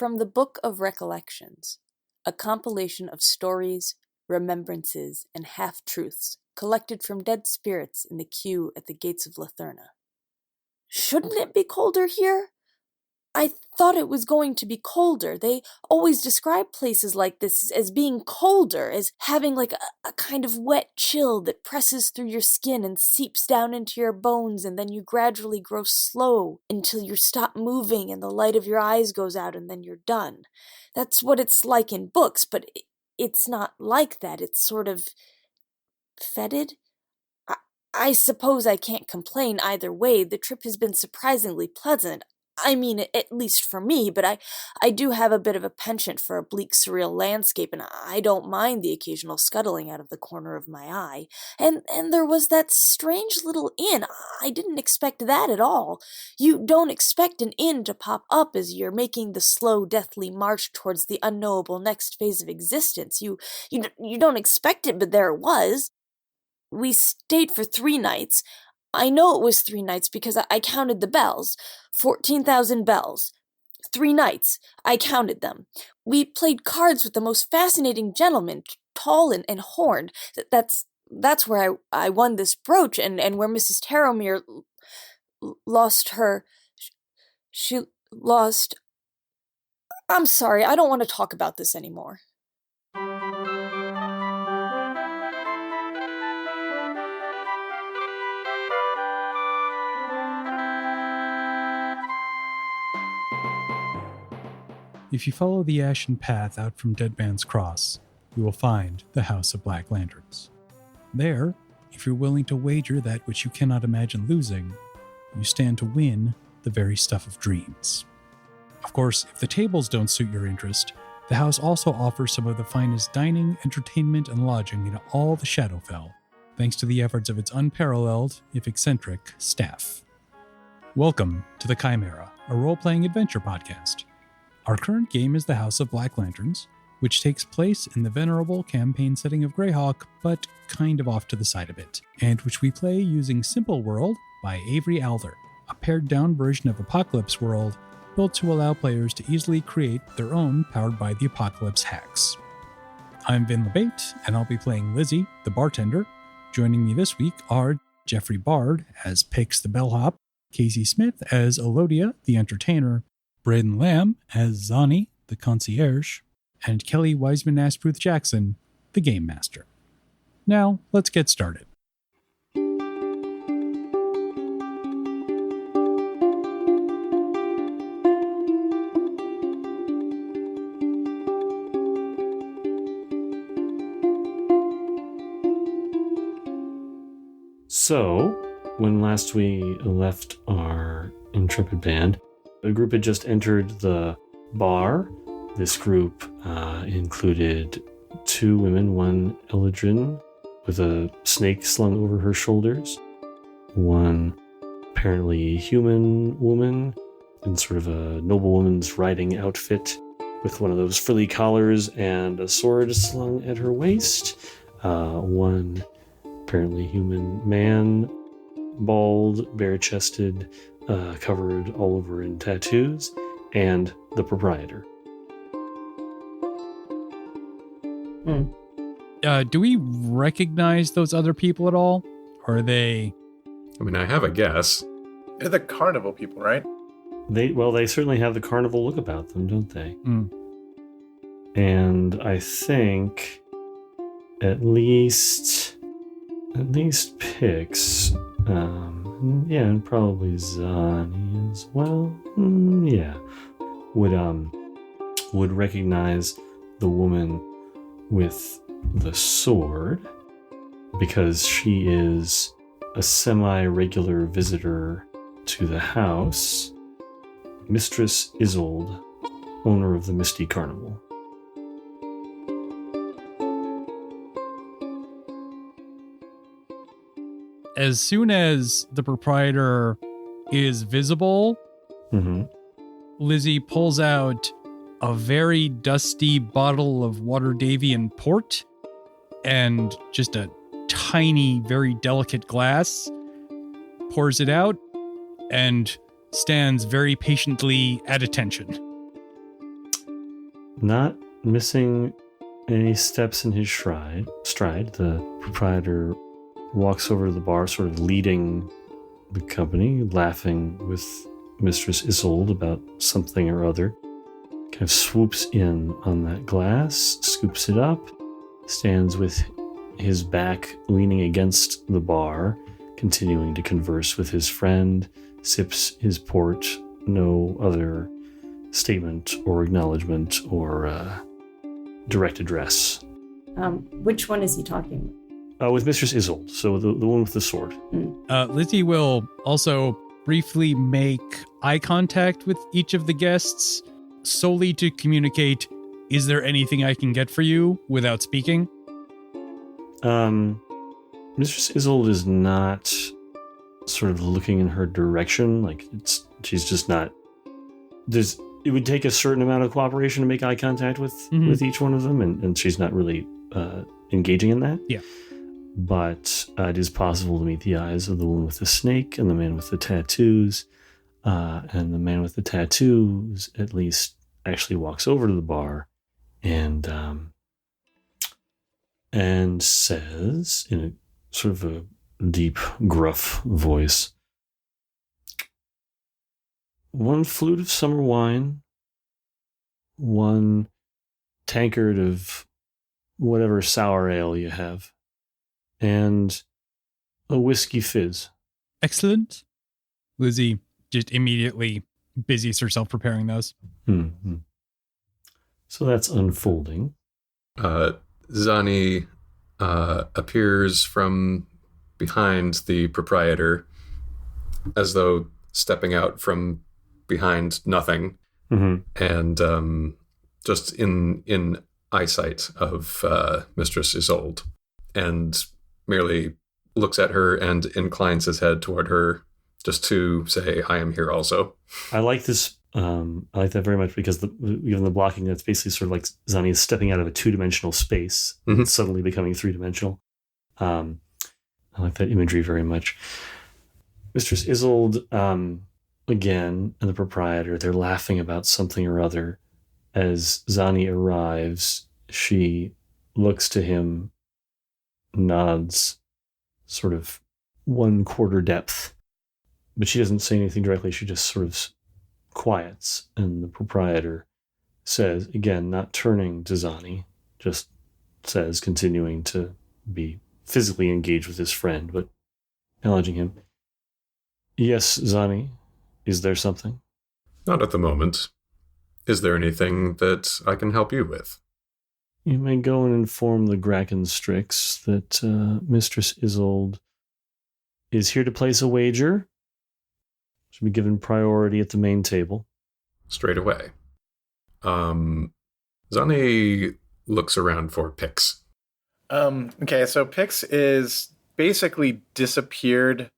From the Book of Recollections, a compilation of stories, remembrances, and half-truths collected from dead spirits in the queue at the gates of Latherna. Shouldn't it be colder here? I thought it was going to be colder. They always describe places like this as being colder, as having like a kind of wet chill that presses through your skin and seeps down into your bones, and then you gradually grow slow until you stop moving and the light of your eyes goes out and then you're done. That's what it's like in books, but it's not like that. It's sort of fetid. I suppose I can't complain either way. The trip has been surprisingly pleasant. I mean, at least for me, but I do have a bit of a penchant for a bleak, surreal landscape, and I don't mind the occasional scuttling out of the corner of my eye. And there was that strange little inn. I didn't expect that at all. You don't expect an inn to pop up as you're making the slow, deathly march towards the unknowable next phase of existence. You don't expect it, but there it was. We stayed for 3 nights. I know it was 3 nights because I counted the bells. 14,000 bells. 3 nights. I counted them. We played cards with the most fascinating gentleman, tall and horned. That's where I won this brooch, and where Mrs. Taromere lost her... She lost... I'm sorry, I don't want to talk about this anymore. If you follow the ashen path out from Dead Man's Cross, you will find the House of Black Lanterns. There, if you're willing to wager that which you cannot imagine losing, you stand to win the very stuff of dreams. Of course, if the tables don't suit your interest, the house also offers some of the finest dining, entertainment, and lodging in all the Shadowfell, thanks to the efforts of its unparalleled, if eccentric, staff. Welcome to The Chimera, a role-playing adventure podcast. Our current game is the House of Black Lanterns, which takes place in the venerable campaign setting of Greyhawk, but kind of off to the side a bit, and which we play using Simple World by Avery Alder, a pared-down version of Apocalypse World built to allow players to easily create their own powered by the Apocalypse hacks. I'm Vin LeBate, and I'll be playing Lizzie, the bartender. Joining me this week are Jeffrey Bard as Pix the bellhop, Kacey Smith as Elodia, the entertainer, Braden Lamb as Zani, the concierge, and Kelly Wiseman-Asbruth Jackson, the game master. Now, let's get started. So, when last we left our intrepid band, the group had just entered the bar. This group included 2 women, one Eladrin with a snake slung over her shoulders, one apparently human woman in sort of a noblewoman's riding outfit with one of those frilly collars and a sword slung at her waist, one apparently human man, bald, bare-chested, covered all over in tattoos, and the proprietor. Do we recognize those other people at all? Or are they... I mean, I have a guess. They're the carnival people, right? They certainly have the carnival look about them, don't they? And I think at least Pix, and probably Zani as well. Would recognize the woman with the sword because she is a semi-regular visitor to the house, Mistress Isolde, owner of the Misty Carnival. As soon as the proprietor is visible, Lizzie pulls out a very dusty bottle of Waterdavian port and just a tiny, very delicate glass, pours it out, and stands very patiently at attention. Not missing any steps in his stride, the proprietor walks over to the bar, sort of leading the company, laughing with Mistress Isolde about something or other. Kind of swoops in on that glass, scoops it up, stands with his back leaning against the bar, continuing to converse with his friend, sips his port, no other statement or acknowledgement or direct address. Which one is he talking with? With Mistress Isolde, so the one with the sword. Lizzie will also briefly make eye contact with each of the guests, solely to communicate, is there anything I can get for you, without speaking? Mistress Isolde is not sort of looking in her direction. Like, she's just not... It would take a certain amount of cooperation to make eye contact with each one of them, and she's not really engaging in that. Yeah. But it is possible to meet the eyes of the woman with the snake and the man with the tattoos. And the man with the tattoos at least actually walks over to the bar and says in a sort of a deep, gruff voice, 1 flute of summer wine, 1 tankard of whatever sour ale you have, and a whiskey fizz. Excellent. Lizzie just immediately busies herself preparing those. Mm-hmm. So that's unfolding. Zani appears from behind the proprietor as though stepping out from behind nothing, and just in eyesight of Mistress Isolde, and merely looks at her and inclines his head toward her just to say, I am here also. I like this. I like that very much because given the blocking, that's basically sort of like Zani is stepping out of a 2-dimensional space, suddenly becoming 3-dimensional. I like that imagery very much. Mistress Isolde, again, and the proprietor, they're laughing about something or other. As Zani arrives, she looks to him, nods, sort of 1/4 depth, but she doesn't say anything directly. She just sort of quiets, and the proprietor says, again, not turning to Zani, just says, continuing to be physically engaged with his friend, but acknowledging him. Yes, Zani, is there something? Not at the moment. Is there anything that I can help you with? You may go and inform the Grakenstrix that Mistress Isolde is here to place a wager. Should be given priority at the main table. Straight away. Zani looks around for Pix. Okay, so Pix is basically disappeared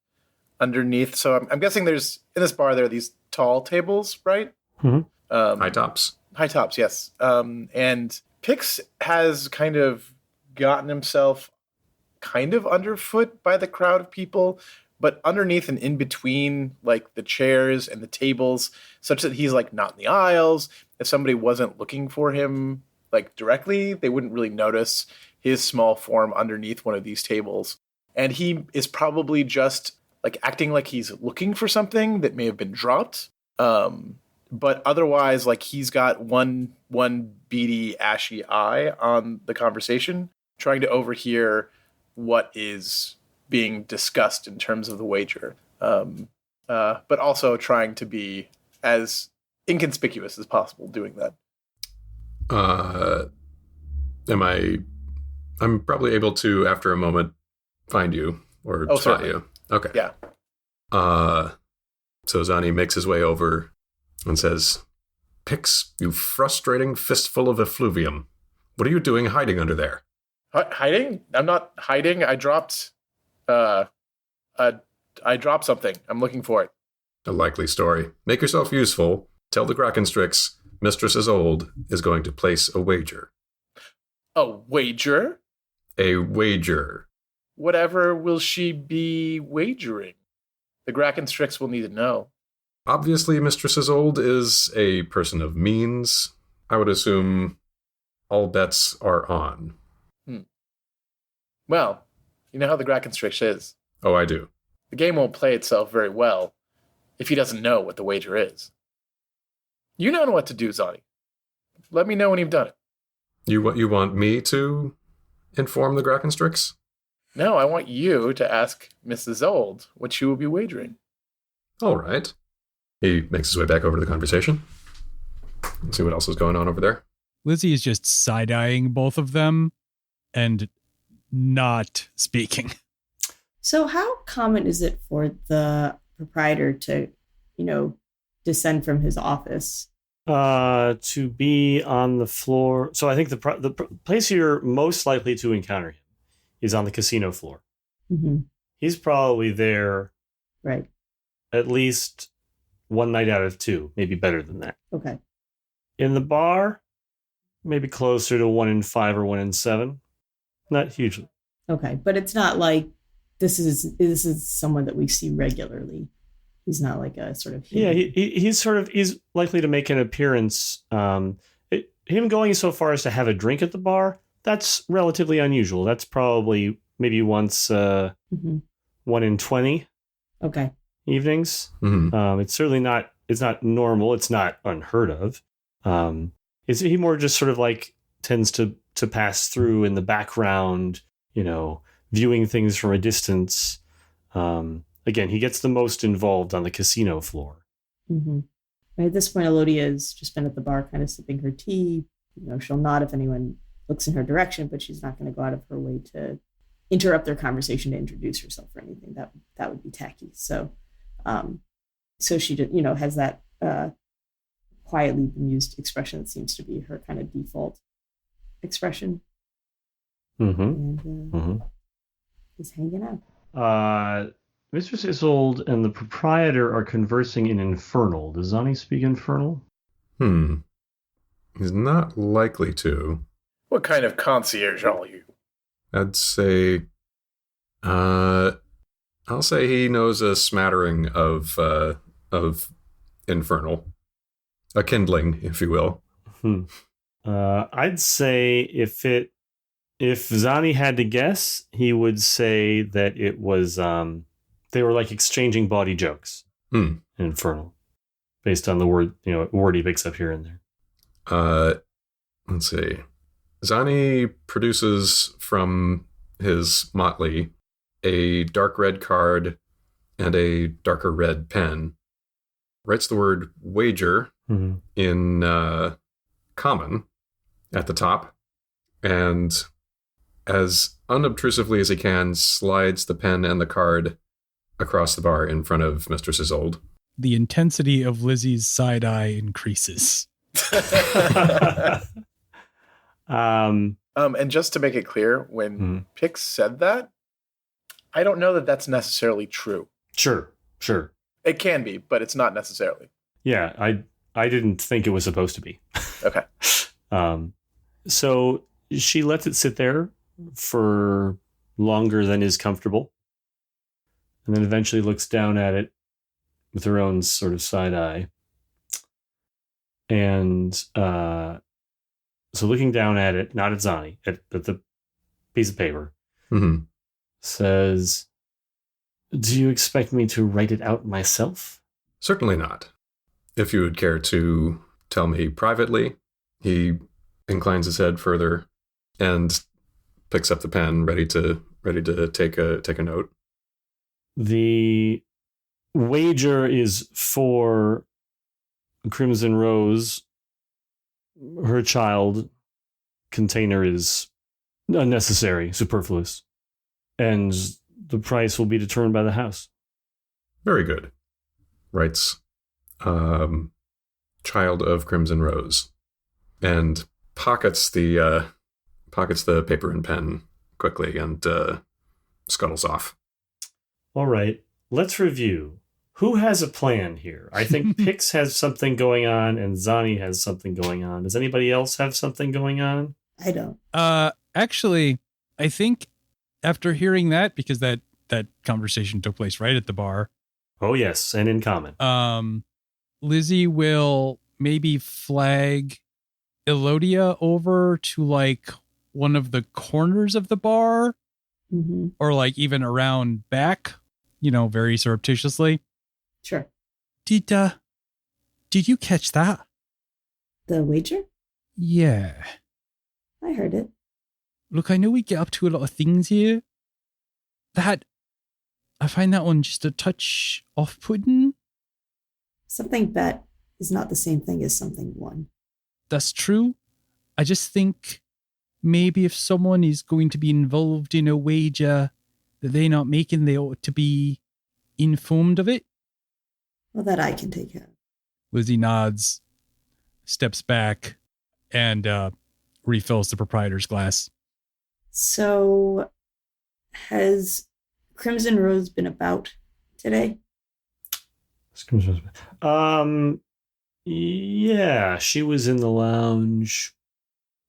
underneath. So I'm guessing in this bar there are these tall tables, right? Mm-hmm. High tops. High tops, yes. And Pix has kind of gotten himself kind of underfoot by the crowd of people, but underneath and in between, like the chairs and the tables, such that he's like not in the aisles. If somebody wasn't looking for him like directly, they wouldn't really notice his small form underneath one of these tables. And he is probably just like acting like he's looking for something that may have been dropped. But otherwise, like he's got one beady, ashy eye on the conversation, trying to overhear what is being discussed in terms of the wager, but also trying to be as inconspicuous as possible doing that. I'm probably able to, after a moment, find you or spot certainly. you. Okay. Yeah. So Zani makes his way over and says, Pix, you frustrating fistful of effluvium. What are you doing hiding under there? Hiding? I'm not hiding. I dropped something. I'm looking for it. A likely story. Make yourself useful. Tell the Grakenstrix Mistress Isolde is going to place a wager. A wager? A wager. Whatever will she be wagering? The Grakenstrix will need to know. Obviously, Mistress Isolde is a person of means. I would assume all bets are on. Well, you know how the Grackenstrix is. Oh, I do. The game won't play itself very well if he doesn't know what the wager is. You know what to do, Zani. Let me know when you've done it. You want me to inform the Grackenstrix? No, I want you to ask Mrs. Old what she will be wagering. All right. He makes his way back over to the conversation. Let's see what else is going on over there. Lizzie is just side-eyeing both of them and not speaking. So how common is it for the proprietor to, descend from his office? To be on the floor. So I think the place you're most likely to encounter him is on the casino floor. Mm-hmm. He's probably there Right. at least one night out of two, maybe better than that. Okay. In the bar, maybe closer to 1 in 5 or 1 in 7. Not hugely. Okay. But it's not like this is someone that we see regularly. He's not like a sort of Yeah, he's likely to make an appearance. Him going so far as to have a drink at the bar, that's relatively unusual. That's probably maybe once 1 in 20 Okay. evenings. Mm-hmm. It's certainly not. It's not normal. It's not unheard of. He more just sort of like tends to pass through in the background, viewing things from a distance. Again, he gets the most involved on the casino floor. Mm-hmm. At this point, Elodia has just been at the bar kind of sipping her tea. She'll nod if anyone looks in her direction, but she's not going to go out of her way to interrupt their conversation to introduce herself or anything. That would be tacky. So she has that quietly bemused expression that seems to be her kind of default expression. And is hanging out. Mistress Isolde and the proprietor are conversing in Infernal. Does Zani speak Infernal? He's not likely to. What kind of concierge are you? I'd say... I'll say he knows a smattering of Infernal. A kindling, if you will. I'd say if Zani had to guess, he would say that it was... they were like exchanging bawdy jokes in Infernal, based on the word he picks up here and there. Let's see. Zani produces from his motley a dark red card and a darker red pen. Writes the word wager in common at the top, and as unobtrusively as he can, slides the pen and the card across the bar in front of Mistress Isolde. The intensity of Lizzie's side eye increases. And just to make it clear, when Pix said that, I don't know that that's necessarily true. Sure. It can be, but it's not necessarily. Yeah, I didn't think it was supposed to be. Okay. So she lets it sit there for longer than is comfortable, and then eventually looks down at it with her own sort of side eye. And so looking down at it, not at Zani, at the piece of paper, says, "Do you expect me to write it out myself?" Certainly not. If you would care to tell me privately. He inclines his head further and picks up the pen, ready to take a note. The wager is for Crimson Rose. Her child container is unnecessary, superfluous, and the price will be determined by the house. Very good. Writes, child of Crimson Rose, and pockets the paper and pen quickly and scuttles off. All right, let's review. Who has a plan here? I think Pix has something going on and Zani has something going on. Does anybody else have something going on? I don't. Actually, I think after hearing that, because that conversation took place right at the bar. Oh, yes, and in common. Lizzie will maybe flag Elodia over to like one of the corners of the bar, or like even around back, very surreptitiously. Sure. Did you catch that? The wager? Yeah. I heard it. Look, I know we get up to a lot of things here. I find that one just a touch off-putting. Something bet is not the same thing as something won. That's true. I just think maybe if someone is going to be involved in a wager that they're not making, they ought to be informed of it. Well, that I can take care of. Lizzie nods, steps back, and refills the proprietor's glass. So, has Crimson Rose been about today? Yeah, she was in the lounge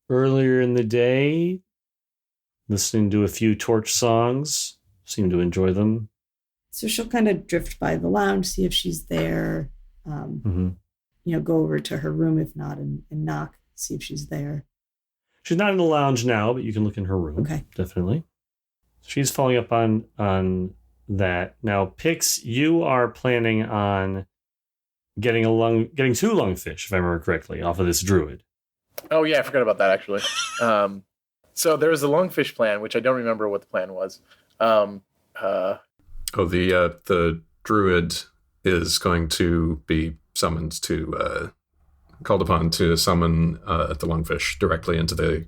earlier in the day, listening to a few Torch songs. Seemed to enjoy them. So she'll kind of drift by the lounge, see if she's there. Go over to her room if not, and knock, see if she's there. She's not in the lounge now, but you can look in her room. Okay, definitely. She's following up on that. Now, Pix, you are planning on getting two lungfish, if I remember correctly, off of this druid. Oh yeah, I forgot about that actually. So there was a lungfish plan, which I don't remember what the plan was. The druid is going to be summoned called upon to summon the lungfish directly into the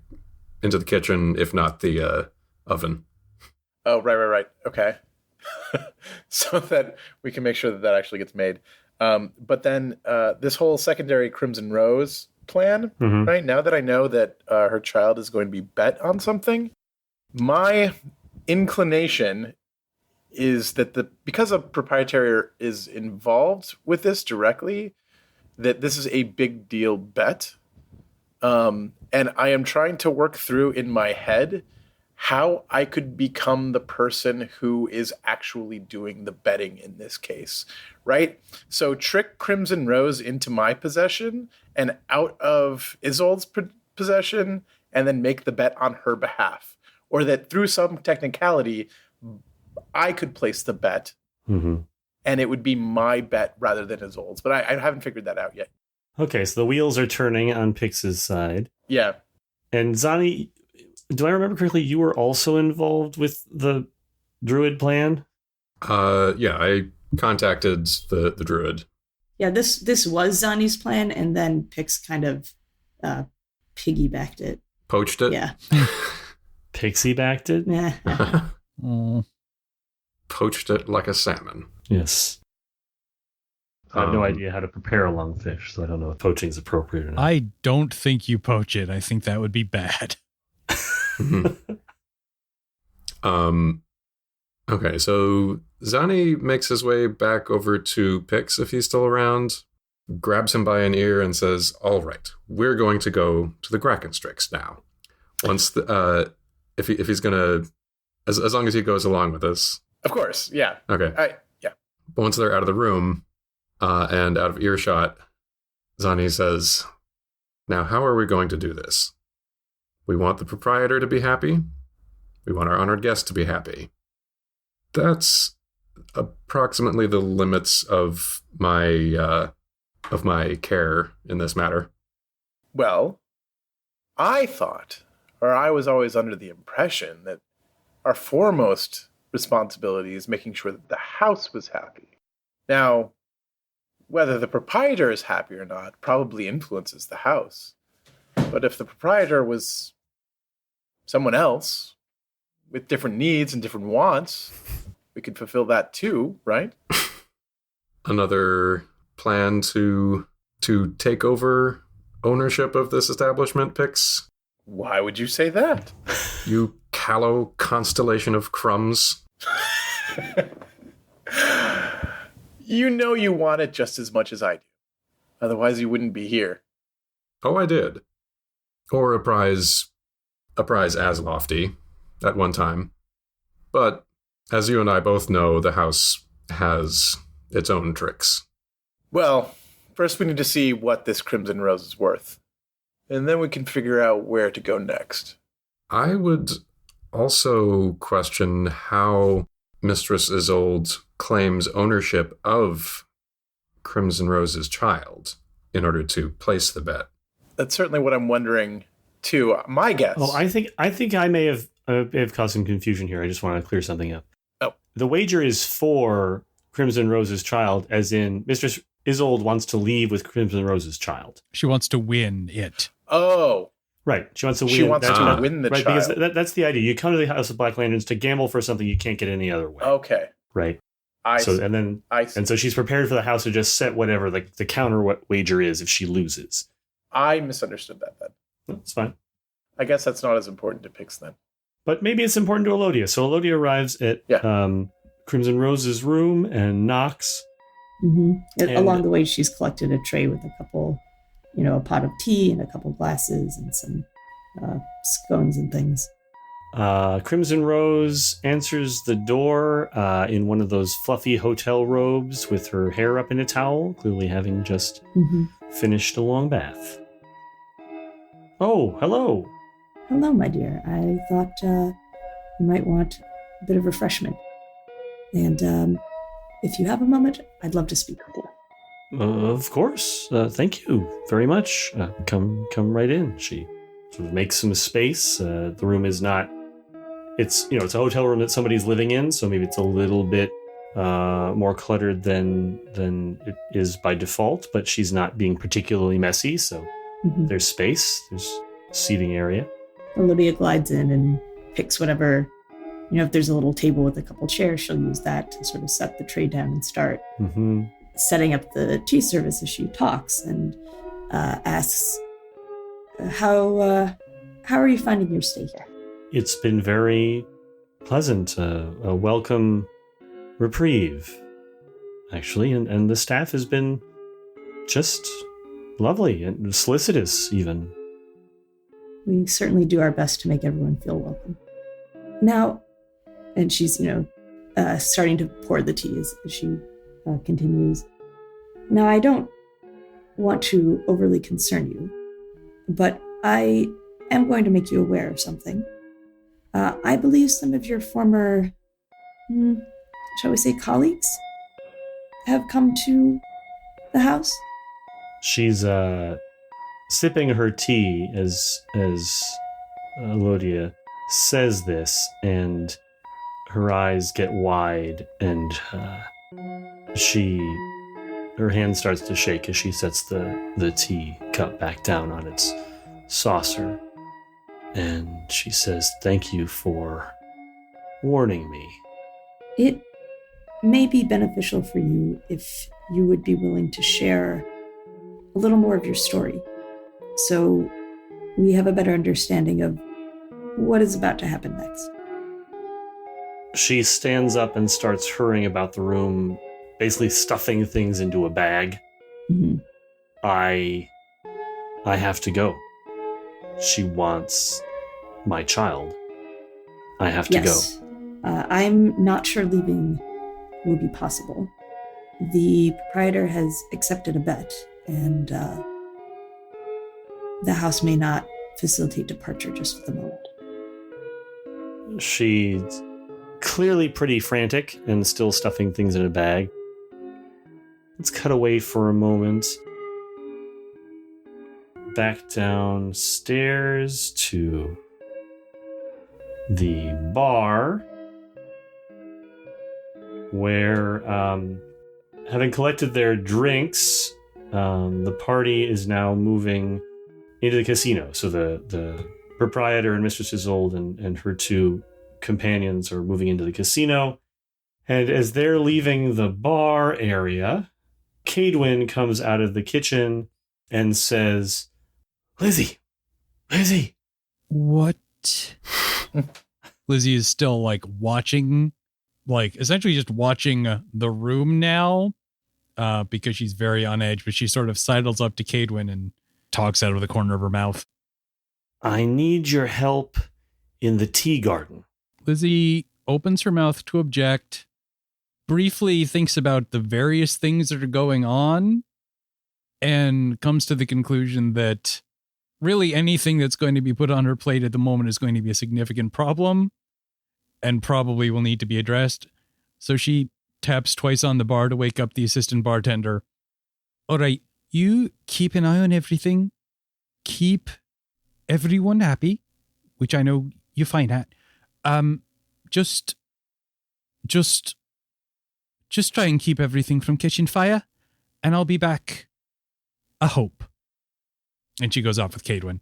kitchen, if not the oven. Oh, right. Okay. So that we can make sure that actually gets made. But then this whole secondary Crimson Rose plan, right? Now that I know that her child is going to be bet on something, my inclination is that because a proprietor is involved with this directly, that this is a big deal bet. And I am trying to work through in my head how I could become the person who is actually doing the betting in this case, right? So trick Crimson Rose into my possession and out of Isolde's possession, and then make the bet on her behalf. Or that through some technicality, I could place the bet, and it would be my bet rather than Isolde's. But I haven't figured that out yet. Okay, so the wheels are turning on Pix's side. Yeah. And Zani, do I remember correctly, you were also involved with the druid plan? Yeah, I contacted the druid. Yeah, this was Zani's plan, and then Pix kind of piggybacked it. Poached it? Yeah. Pixie backed it? Yeah. Poached it like a salmon. Yes. I have no idea how to prepare a lungfish, so I don't know if poaching is appropriate or not. I don't think you poach it. I think that would be bad. Okay, so Zani makes his way back over to Pix if he's still around, grabs him by an ear and says, "All right, we're going to go to the Krakenstrix now. Once if he's gonna, as long as he goes along with us." Of course, yeah. Okay. Yeah. But once they're out of the room and out of earshot, Zani says, "Now, how are we going to do this? We want the proprietor to be happy. We want our honored guest to be happy. That's approximately the limits of my care in this matter." Well, I thought, or I was always under the impression that our foremost responsibility is making sure that the house was happy. Now, whether the proprietor is happy or not probably influences the house. But if the proprietor was someone else with different needs and different wants, we could fulfill that too, right? Another plan to take over ownership of this establishment, Pix? Why would you say that? You callow constellation of crumbs. You know you want it just as much as I do. Otherwise you wouldn't be here. Oh, I did. Or a prize as lofty at one time. But as you and I both know, the house has its own tricks. Well, first we need to see what this Crimson Rose is worth. And then we can figure out where to go next. I would also question how Mistress Isolde claims ownership of Crimson Rose's child in order to place the bet. That's certainly what I'm wondering, too. My guess. Oh, I think I may have caused some confusion here. I just want to clear something up. Oh. The wager is for Crimson Rose's child, as in Mistress Isolde wants to leave with Crimson Rose's child. She wants to win it. Oh. Right. She wants to win. She wants to win the right, child. Because that's the idea. You come to the House of Black Lanterns to gamble for something you can't get any other way. Okay. Right. So she's prepared for the house to just set whatever the counter wager is if she loses. I misunderstood that then. That's fine. I guess that's not as important to Pix then. But maybe it's important to Elodia. So Elodia arrives at Crimson Rose's room and knocks. Mm-hmm. Along the way, she's collected a tray with a couple, a pot of tea and a couple glasses and some scones and things. Crimson Rose answers the door in one of those fluffy hotel robes with her hair up in a towel, clearly having just finished a long bath. Oh, hello. Hello, my dear. I thought you might want a bit of refreshment. And if you have a moment, I'd love to speak with you. Of course. Thank you very much. Come right in. She sort of makes some space. The room is not... It's a hotel room that somebody's living in, so maybe it's a little bit more cluttered than it is by default, but she's not being particularly messy, so there's space, there's seating area. Olivia glides in and picks whatever, if there's a little table with a couple chairs, she'll use that to sort of set the tray down and start setting up the tea service as she talks and asks, how are you finding your stay here? It's been very pleasant, a welcome reprieve, actually, and the staff has been just lovely and solicitous, even. We certainly do our best to make everyone feel welcome. Now, and she's, starting to pour the tea as she continues. Now, I don't want to overly concern you, but I am going to make you aware of something. I believe some of your former, shall we say, colleagues have come to the house. She's sipping her tea as Elodia says this, and her eyes get wide, and her hand starts to shake as she sets the tea cup back down on its saucer. And she says, "Thank you for warning me." It may be beneficial for you if you would be willing to share a little more of your story, so we have a better understanding of what is about to happen next. She stands up and starts hurrying about the room, basically stuffing things into a bag. I have to go. She wants my child. I have to go. I'm not sure leaving will be possible. The proprietor has accepted a bet, and the house may not facilitate departure just at the moment. She's clearly pretty frantic and still stuffing things in a bag. Let's cut away for a moment. Back downstairs to the bar, where, having collected their drinks, the party is now moving into the casino. So the proprietor and Mistress Isolde and her two companions are moving into the casino. And as they're leaving the bar area, Cadwyn comes out of the kitchen and says, Lizzie! What? Lizzie is still watching, essentially just watching the room now, because she's very on edge, but she sort of sidles up to Cadwyn and talks out of the corner of her mouth. I need your help in the tea garden. Lizzie opens her mouth to object, briefly thinks about the various things that are going on, and comes to the conclusion that really anything that's going to be put on her plate at the moment is going to be a significant problem and probably will need to be addressed. So she taps twice on the bar to wake up the assistant bartender. All right, you keep an eye on everything. Keep everyone happy, which I know you're fine at. Just try and keep everything from catching fire, and I'll be back. I hope. And she goes off with Cadwin.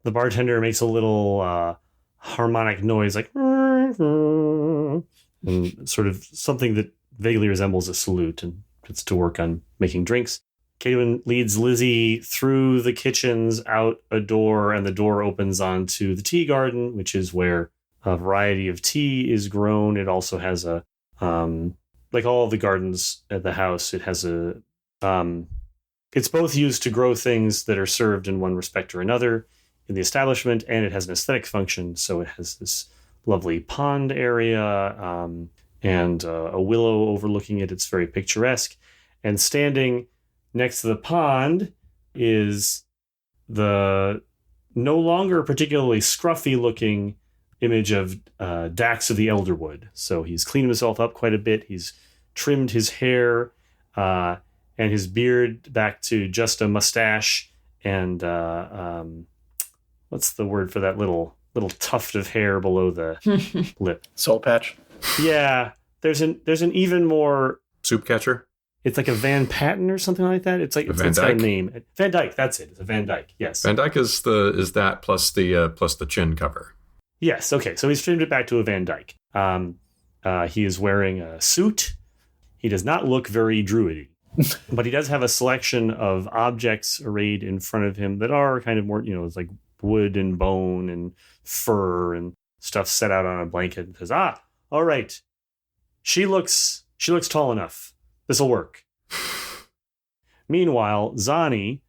The bartender makes a little harmonic noise, like, and sort of something that vaguely resembles a salute, and gets to work on making drinks. Cadwin leads Lizzie through the kitchens, out a door, and the door opens onto the tea garden, which is where a variety of tea is grown. It also has a, like all of the gardens at the house, it has a, it's both used to grow things that are served in one respect or another in the establishment, and it has an aesthetic function. So it has this lovely pond area and a willow overlooking it. It's very picturesque. And standing next to the pond is the no longer particularly scruffy looking image of Dax of the Elderwood. So he's cleaned himself up quite a bit. He's trimmed his hair and his beard back to just a mustache and what's the word for that little tuft of hair below the lip? Soul patch. Yeah, there's an even more Soup catcher. It's like a Van Patten or something like that. It's like it's got a name. Van Dyke. That's it. It's a Van Dyke. Yes. Van Dyke is that plus the chin cover. Yes. Okay. So he's trimmed it back to a Van Dyke. He is wearing a suit. He does not look very druidy, but he does have a selection of objects arrayed in front of him that are kind of more, it's like wood and bone and fur and stuff set out on a blanket. And says, all right. She looks tall enough. This'll work. Meanwhile, Zani,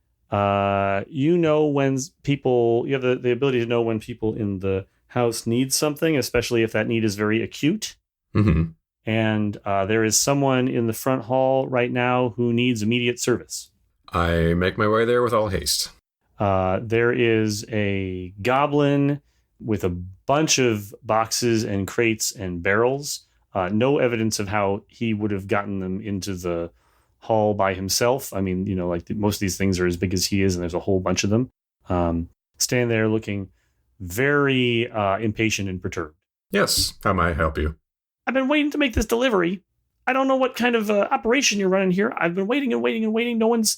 you have the ability to know when people in the house need something, especially if that need is very acute. Mm-hmm. And there is someone in the front hall right now who needs immediate service. I make my way there with all haste. There is a goblin with a bunch of boxes and crates and barrels. No evidence of how he would have gotten them into the hall by himself. I mean, most of these things are as big as he is, and there's a whole bunch of them. Stand there looking very impatient and perturbed. Yes, how may I help you? I've been waiting to make this delivery. I don't know what kind of operation you're running here. I've been waiting and waiting and waiting. No one's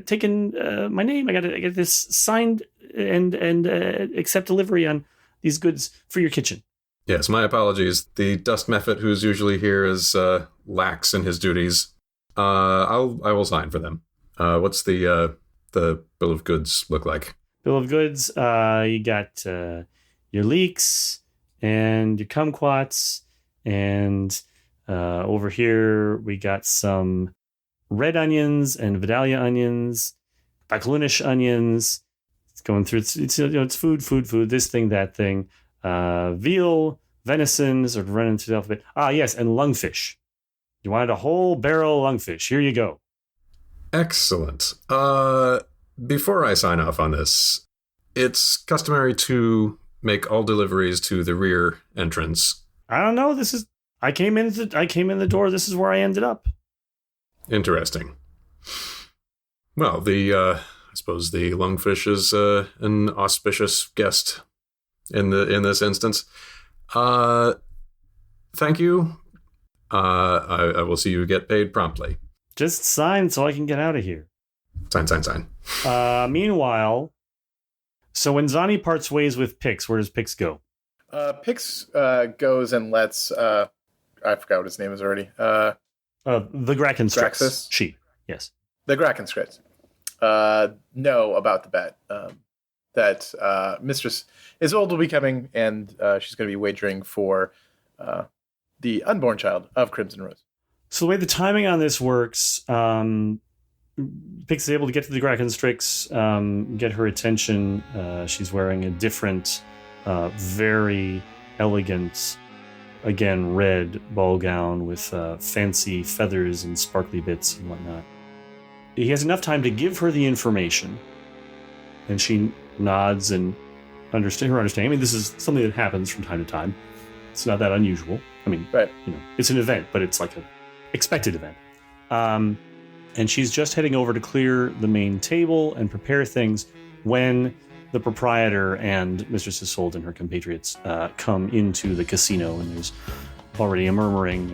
taken my name. I got to get this signed and accept delivery on these goods for your kitchen. Yes, my apologies. The dust mephit who's usually here is lax in his duties. I will sign for them. What's the bill of goods look like? Bill of goods. You got your leeks and your kumquats, and over here we got some red onions and Vidalia onions, Bacalunish onions. It's going through. It's food. This thing, that thing. Veal, venison, sort of running through the alphabet. Yes, and lungfish. You wanted a whole barrel of lungfish. Here you go. Excellent. Before I sign off on this, it's customary to make all deliveries to the rear entrance. I don't know. I came in the door. This is where I ended up. Interesting. Well, I suppose the lungfish is an auspicious guest in this instance. Thank you. I will see you get paid promptly. Just sign so I can get out of here. Sign. Meanwhile, so when Zani parts ways with Pix, where does Pix go? Pix goes and lets I forgot what his name is already. The Grakenstrix. Graxus? She. Yes. The Grakenstrix. Know about the bet. That Mistress Isolde will be coming, and she's going to be wagering for the unborn child of Crimson Rose. So the way the timing on this works, Pix is able to get to the Grakenstrix, get her attention. She's wearing a different, very elegant, again, red ball gown with fancy feathers and sparkly bits and whatnot. He has enough time to give her the information. And she nods and her understanding. I mean, this is something that happens from time to time. It's not that unusual. I mean, Right. It's an event, but it's like an expected event. And she's just heading over to clear the main table and prepare things when the proprietor and Mistress Isolde and her compatriots come into the casino, and there's already a murmuring.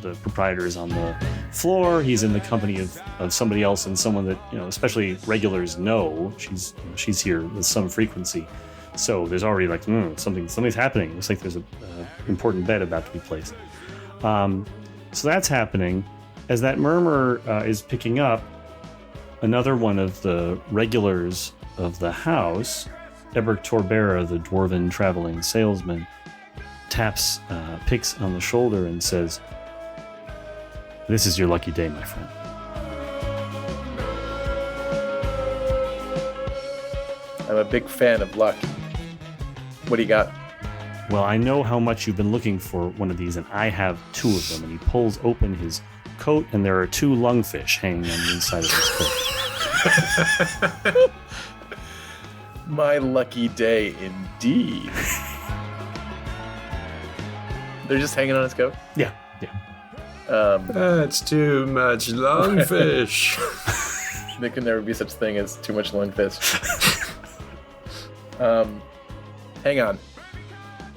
The proprietor is on the floor. He's in the company of somebody else, and someone that especially regulars know. She's here with some frequency, so there's already like something's happening. It looks like there's a important bet about to be placed. So that's happening. As that murmur is picking up, another one of the regulars of the house, Eberk Torbera, the dwarven traveling salesman, taps Pix on the shoulder and says, "This is your lucky day, my friend." I'm a big fan of luck. What do you got? Well, I know how much you've been looking for one of these, and I have 2 of them. And he pulls open his coat, and there are 2 lungfish hanging on the inside of his coat. My lucky day, indeed. They're just hanging on his coat? Yeah. That's too much lungfish. There can never be such thing as too much lungfish. Hang on.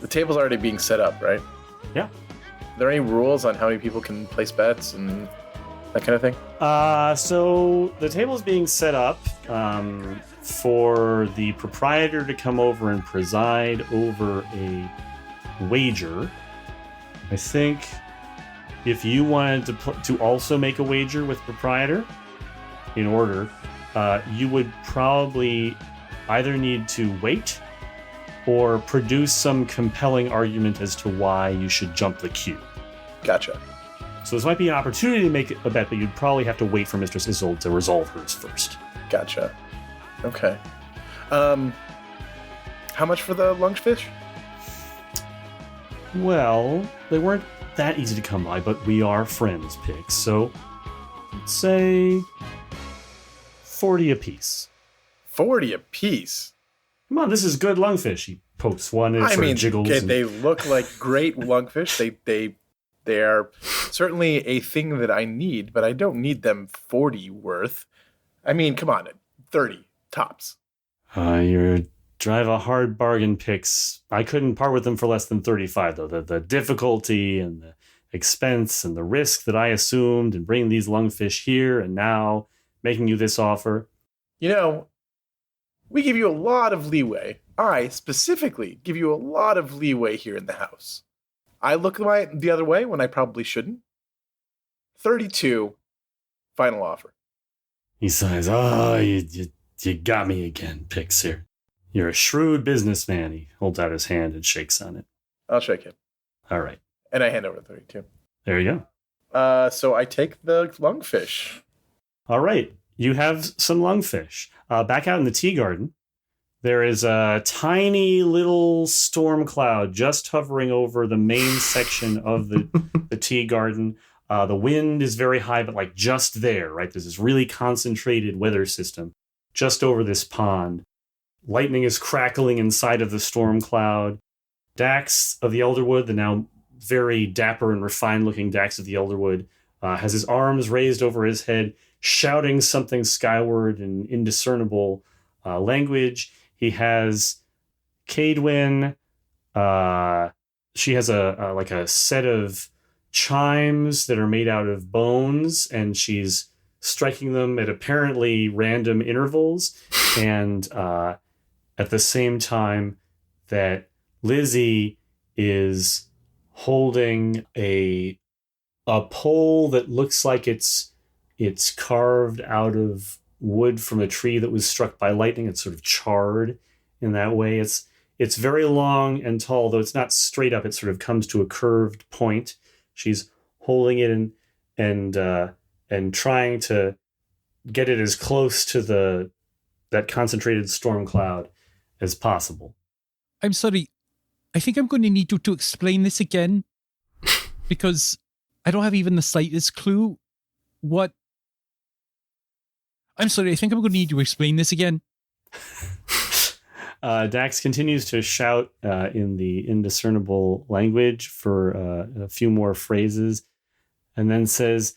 The table's already being set up, right? Yeah. Are there any rules on how many people can place bets and that kind of thing? So the table is being set up for the proprietor to come over and preside over a wager. I think if you wanted to also make a wager with proprietor in order, you would probably either need to wait or produce some compelling argument as to why you should jump the queue. Gotcha. So this might be an opportunity to make a bet, but you'd probably have to wait for Mistress Isolde to resolve hers first. Gotcha. Okay. How much for the lungfish? Well, they weren't that easy to come by, but we are friends, Pix. So let's say 40 apiece. 40 apiece? Come on, this is good lungfish. He pokes one and it sort of jiggles. They look like great lungfish. They are certainly a thing that I need, but I don't need them 40 worth. I mean, come on, 30 tops. You drive a hard bargain, Pix. I couldn't part with them for less than 35, though. The difficulty and the expense and the risk that I assumed in bringing these lungfish here and now making you this offer. We give you a lot of leeway. I specifically give you a lot of leeway here in the house. I look the other way when I probably shouldn't. 32, final offer. He sighs, you got me again, Pix here. You're a shrewd businessman. He holds out his hand and shakes on it. I'll shake it. All right. And I hand over the 32. There you go. So I take the lungfish. All right. You have some lungfish. Back out in the tea garden, there is a tiny little storm cloud just hovering over the main section of the tea garden. The wind is very high, but like just there, right? There's this really concentrated weather system just over this pond. Lightning is crackling inside of the storm cloud. Dax of the Elderwood, the now very dapper and refined looking Dax of the Elderwood, has his arms raised over his head, shouting something skyward in indiscernible language. He has Cadwyn. She has a set of chimes that are made out of bones, and she's striking them at apparently random intervals. And at the same time that Lizzie is holding a pole that looks like it's carved out of wood from a tree that was struck by lightning. It's sort of charred in that way. It's very long and tall, though it's not straight up. It sort of comes to a curved point. She's holding it and trying to get it as close to that concentrated storm cloud as possible. I'm sorry. I think I'm going to need you to explain this again, because I don't have even the slightest clue what... I'm sorry, I think I'm going to need you to explain this again. Dax continues to shout in the indiscernible language for a few more phrases, and then says,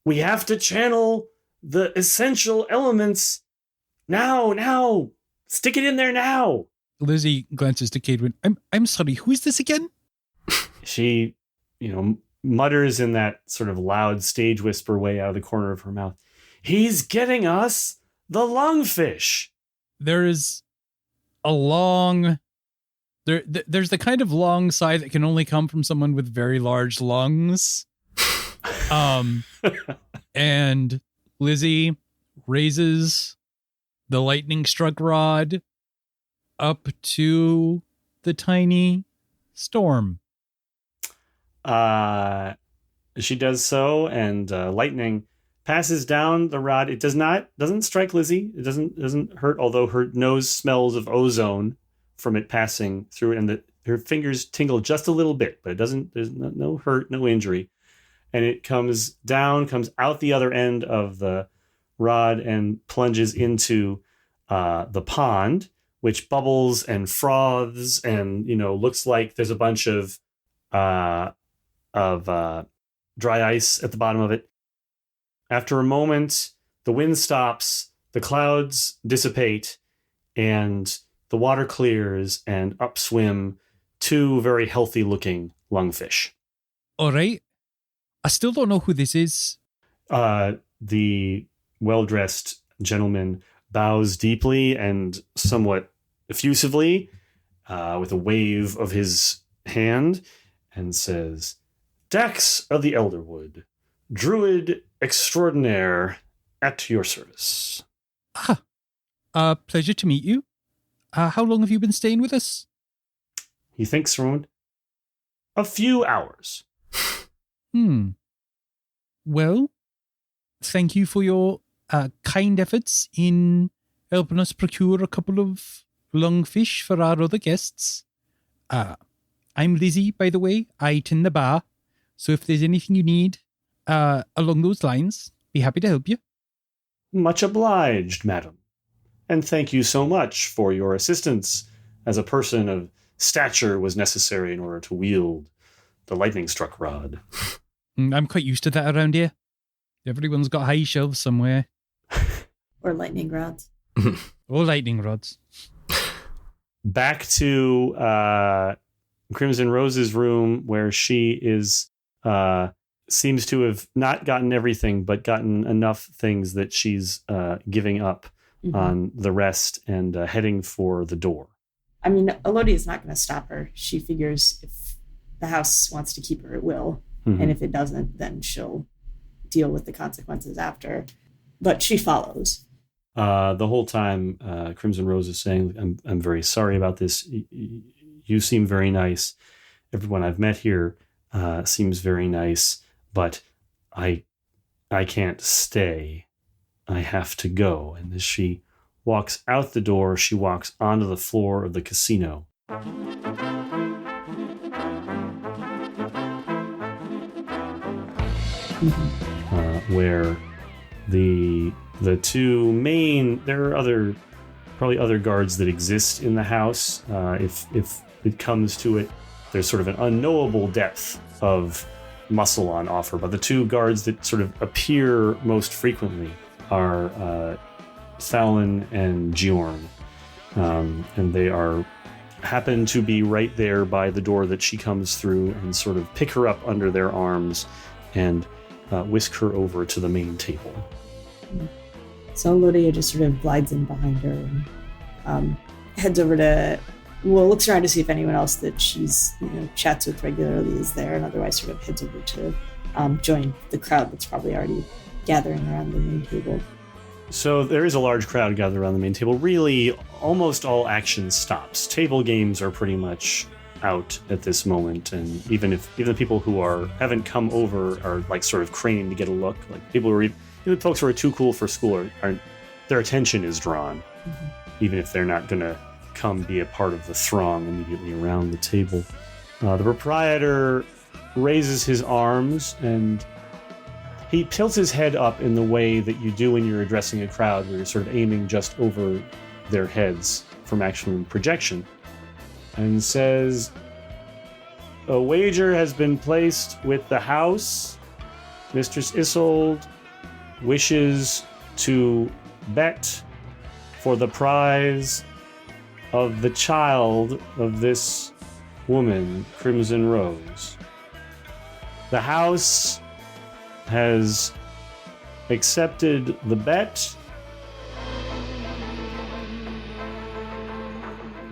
"We have to channel the essential elements now. Stick it in there now." Lizzie glances to Cadwin. I'm sorry, who is this again? She, mutters in that sort of loud stage whisper way out of the corner of her mouth, "He's getting us the lungfish." There is a long... There's the kind of long sigh that can only come from someone with very large lungs. And Lizzie raises the lightning struck rod up to the tiny storm. She does so, and lightning passes down the rod. It doesn't strike Lizzie. It doesn't hurt, although her nose smells of ozone from it passing through it, and her fingers tingle just a little bit, but it doesn't. There's no hurt, no injury, and it comes out the other end of the rod and plunges into the pond, which bubbles and froths, and looks like there's a bunch of dry ice at the bottom of it. After a moment, the wind stops, the clouds dissipate, and the water clears, and upswim 2 very healthy-looking lungfish. All right. I still don't know who this is. The well-dressed gentleman bows deeply and somewhat effusively with a wave of his hand and says, "Dax of the Elderwood, Druid extraordinaire, at your service." Pleasure to meet you. How long have you been staying with us? He thinks for a moment. "A few hours." Well, thank you for your kind efforts in helping us procure a couple of lungfish for our other guests. I'm Lizzie, by the way. I tend the bar. So if there's anything you need along those lines, be happy to help you. "Much obliged, madam. And thank you so much for your assistance, as a person of stature was necessary in order to wield the lightning-struck rod." I'm quite used to that around here. Everyone's got high shelves somewhere. Or lightning rods. Or lightning rods. Back to Crimson Rose's room, where she is seems to have not gotten everything, but gotten enough things that she's giving up on the rest and heading for the door. I mean, Elodia's not going to stop her. She figures if the house wants to keep her, it will. And if it doesn't, then she'll deal with the consequences after. But she follows. The whole time, Crimson Rose is saying, I'm very sorry about this. You seem very nice. Everyone I've met here seems very nice, but I can't stay. I have to go. And as she walks out the door, she walks onto the floor of the casino. Where the two main, there are probably other guards that exist in the house. If it comes to it, there's sort of an unknowable depth of muscle on offer. But the 2 guards that sort of appear most frequently are Fallon and Giorn, and they happen to be right there by the door that she comes through, and sort of pick her up under their arms and whisk her over to the main table. So Elodia just sort of glides in behind her and heads over to, looks around to see if anyone else that she's chats with regularly is there, and otherwise sort of heads over to join the crowd that's probably already gathering around the main table. So there is a large crowd gathered around the main table. Really, almost all action stops. Table games are pretty much out at this moment, and even the people who haven't come over are like sort of craning to get a look. Like folks who are too cool for school are their attention is drawn, even if they're not going to come be a part of the throng immediately around the table. The proprietor raises his arms and he tilts his head up in the way that you do when you're addressing a crowd, where you're sort of aiming just over their heads, from actual projection, and says, "A wager has been placed with the house. Mistress Isolde wishes to bet for the prize of the child of this woman, Crimson Rose. The house has accepted the bet.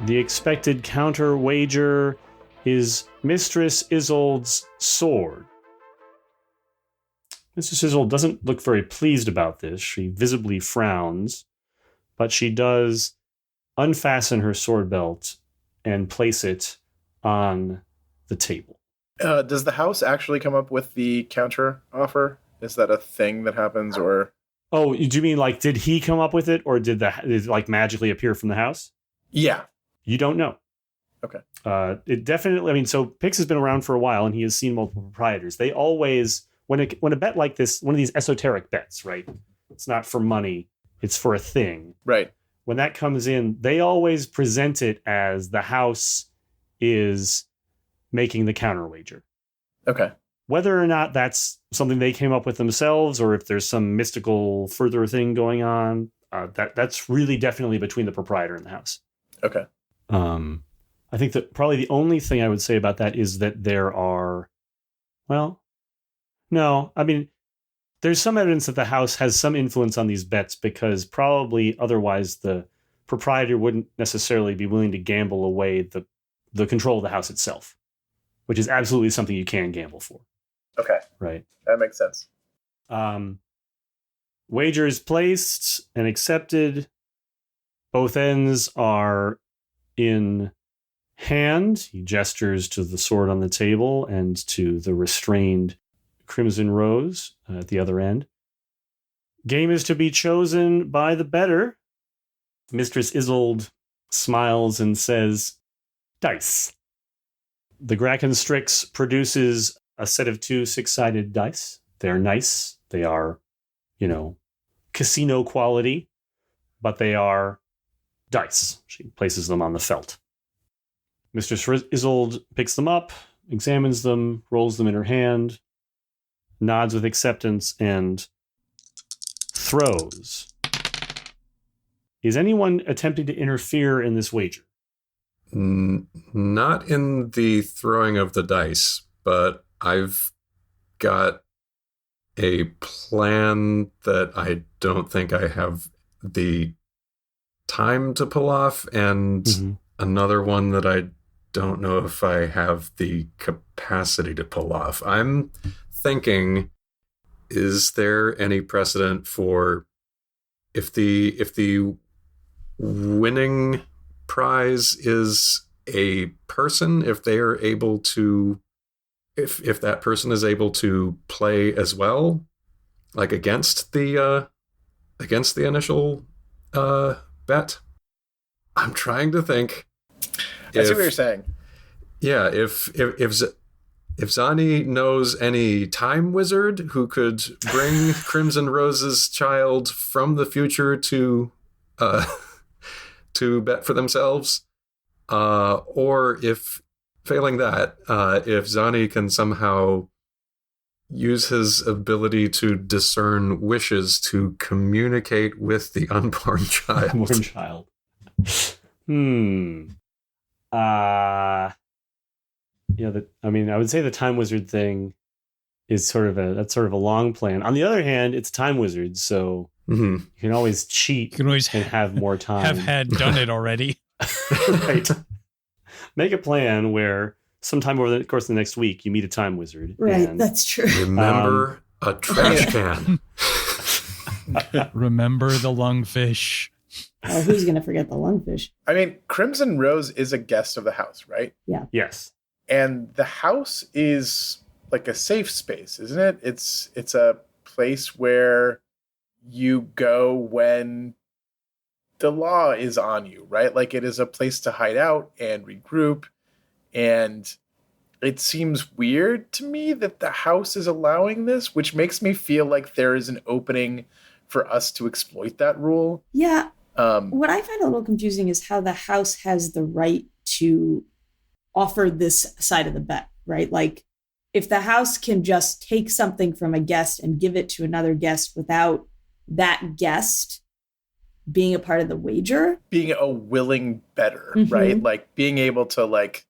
The expected counter wager is Mistress Isolde's sword." Mistress Isolde doesn't look very pleased about this. She visibly frowns, but she does unfasten her sword belt and place it on the table. Does the house actually come up with the counter offer? Is that a thing that happens, or? Oh, do you mean like, did he come up with it, or did it like magically appear from the house? Yeah. You don't know. Okay. It definitely, I mean, so Pix has been around for a while and he has seen multiple proprietors. They always, when a bet like this, one of these esoteric bets, right? It's not for money, it's for a thing. Right. When that comes in, they always present it as the house is making the counter wager. Okay. Whether or not that's something they came up with themselves, or if there's some mystical further thing going on, that's really definitely between the proprietor and the house. Okay. I think that probably the only thing I would say about that is that there are, well, no, I mean, there's some evidence that the house has some influence on these bets, because probably otherwise the proprietor wouldn't necessarily be willing to gamble away the control of the house itself, which is absolutely something you can gamble for. Okay. Right. That makes sense. Wager is placed and accepted. Both ends are in hand. He gestures to the sword on the table and to the restrained Crimson Rose at the other end. Game is to be chosen by the bettor. Mistress Isolde smiles and says, "Dice." The Graken Strix produces a set of 2 6-sided dice. They're nice. They are, casino quality, but they are dice. She places them on the felt. Mistress Isolde picks them up, examines them, rolls them in her hand, nods with acceptance, and throws. Is anyone attempting to interfere in this wager? Not in the throwing of the dice, but I've got a plan that I don't think I have the time to pull off, and another one that I don't know if I have the capacity to pull off. I'm thinking, is there any precedent for if the winning prize is a person, if they are able to, if that person is able to play as well, like against the initial bet? I'm trying to think. I see what you're saying. Yeah, if Zani knows any time wizard who could bring Crimson Rose's child from the future to bet for themselves, or if failing that, if Zani can somehow use his ability to discern wishes to communicate with the unborn child. Unborn child. I would say the time wizard thing is sort of a long plan. On the other hand, it's time wizard, so you can always cheat. You can always have more time. Have done it already. Right. Make a plan where sometime over the course of the next week you meet a time wizard. Right, that's true. Remember a trash can. Remember the lungfish. Oh, who's going to forget the lungfish? I mean, Crimson Rose is a guest of the house, right? Yeah. Yes. And the house is like a safe space, isn't it? It's a place where you go when the law is on you, right? Like, it is a place to hide out and regroup. And it seems weird to me that the house is allowing this, which makes me feel like there is an opening for us to exploit that rule. Yeah. What I find a little confusing is how the house has the right to offer this side of the bet, right? Like, if the house can just take something from a guest and give it to another guest without that guest being a part of the wager, being a willing bettor, right? Like being able to like,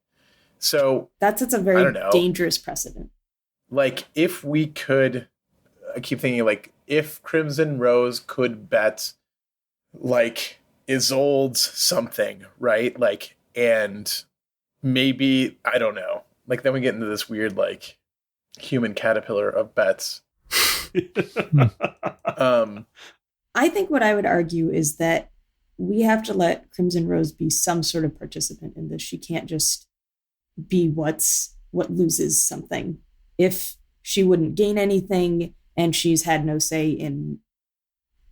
so that sets a very dangerous precedent. Like if we could, I keep thinking like if Crimson Rose could bet like Isolde's something, right? Like, and maybe, I don't know, like then we get into this weird like human caterpillar of bets. I think what I would argue is that we have to let Crimson Rose be some sort of participant in this. She can't just be what loses something. If she wouldn't gain anything and she's had no say in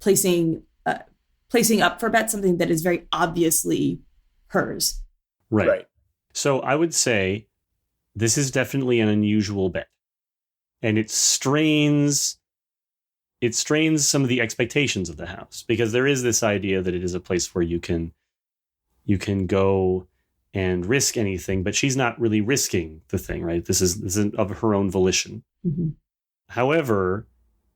placing up for bet something that is very obviously hers. Right. So I would say this is definitely an unusual bet. And it strains some of the expectations of the house, because there is this idea that it is a place where you can go and risk anything, but she's not really risking the thing, right? This is of her own volition. Mm-hmm. However,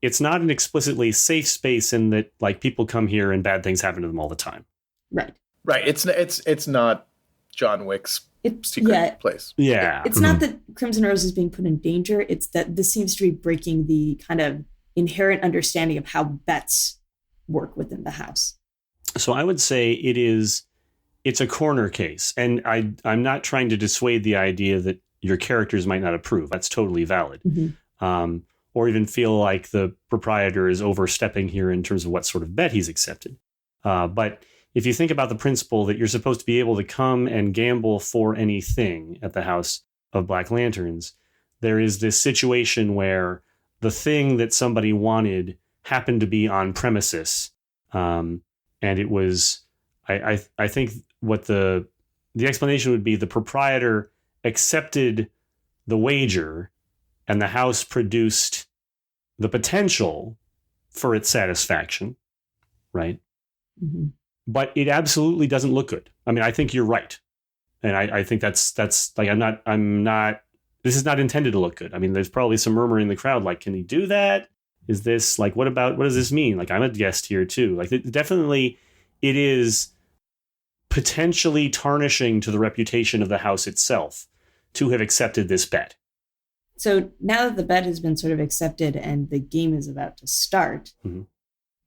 it's not an explicitly safe space in that like people come here and bad things happen to them all the time. Right. It's not John Wick's secret place. Yeah. It's not that Crimson Rose is being put in danger. It's that this seems to be breaking the kind of inherent understanding of how bets work within the house. So I would say it's a corner case. And I'm not trying to dissuade the idea that your characters might not approve. That's totally valid. Mm-hmm. Or even feel like the proprietor is overstepping here in terms of what sort of bet he's accepted. But if you think about the principle that you're supposed to be able to come and gamble for anything at the House of Black Lanterns, there is this situation where the thing that somebody wanted happened to be on premises. And it was, I think what the explanation would be, the proprietor accepted the wager and the house produced the potential for its satisfaction, right? Mm-hmm. But it absolutely doesn't look good. I mean, I think you're right. And I think that's like, I'm not, this is not intended to look good. I mean, there's probably some murmur in the crowd, like, can he do that? Is this like, what does this mean? Like, I'm a guest here too. Like, definitely it is potentially tarnishing to the reputation of the house itself to have accepted this bet. So now that the bet has been sort of accepted and the game is about to start, mm-hmm.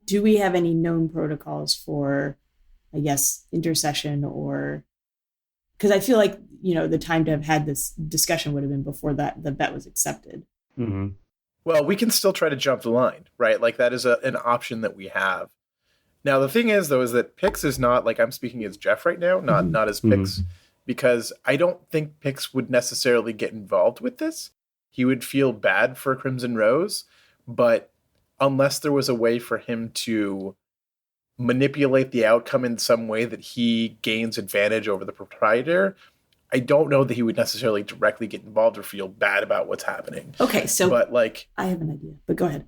do we have any known protocols for, I guess, intercession? Or because I feel like, the time to have had this discussion would have been before that the bet was accepted. Mm-hmm. Well, we can still try to jump the line, right? Like that is an option that we have. Now, the thing is, though, is that Pix is not, like, I'm speaking as Jeff right now, not as Pix, because I don't think Pix would necessarily get involved with this. He would feel bad for Crimson Rose, but unless there was a way for him to manipulate the outcome in some way that he gains advantage over the proprietor, I don't know that he would necessarily directly get involved or feel bad about what's happening. Okay, so but like, I have an idea, but go ahead.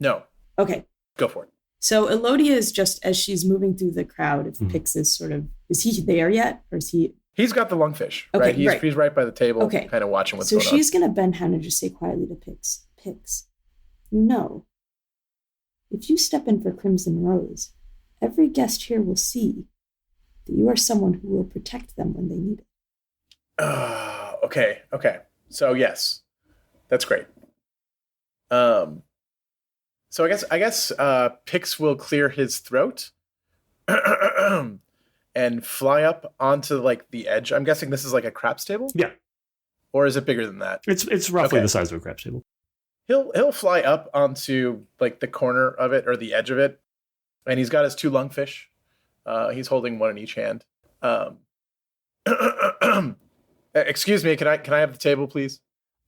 No. Okay. Go for it. So Elodia is just, as she's moving through the crowd, if Pix is is he there yet? Or is he? He's got the lungfish, okay, right? He's right by the table, okay. Kind of watching what's going on. So she's going to bend down and just say quietly to Pix, if you step in for Crimson Rose, every guest here will see that you are someone who will protect them when they need it. Okay. So yes, that's great. So I guess Pix will clear his throat and fly up onto like the edge. I'm guessing this is like a craps table? Yeah. Or is it bigger than that? It's roughly the size of a craps table. He'll fly up onto like the corner of it or the edge of it, and he's got his two lungfish. He's holding one in each hand. Excuse me, can I have the table, please?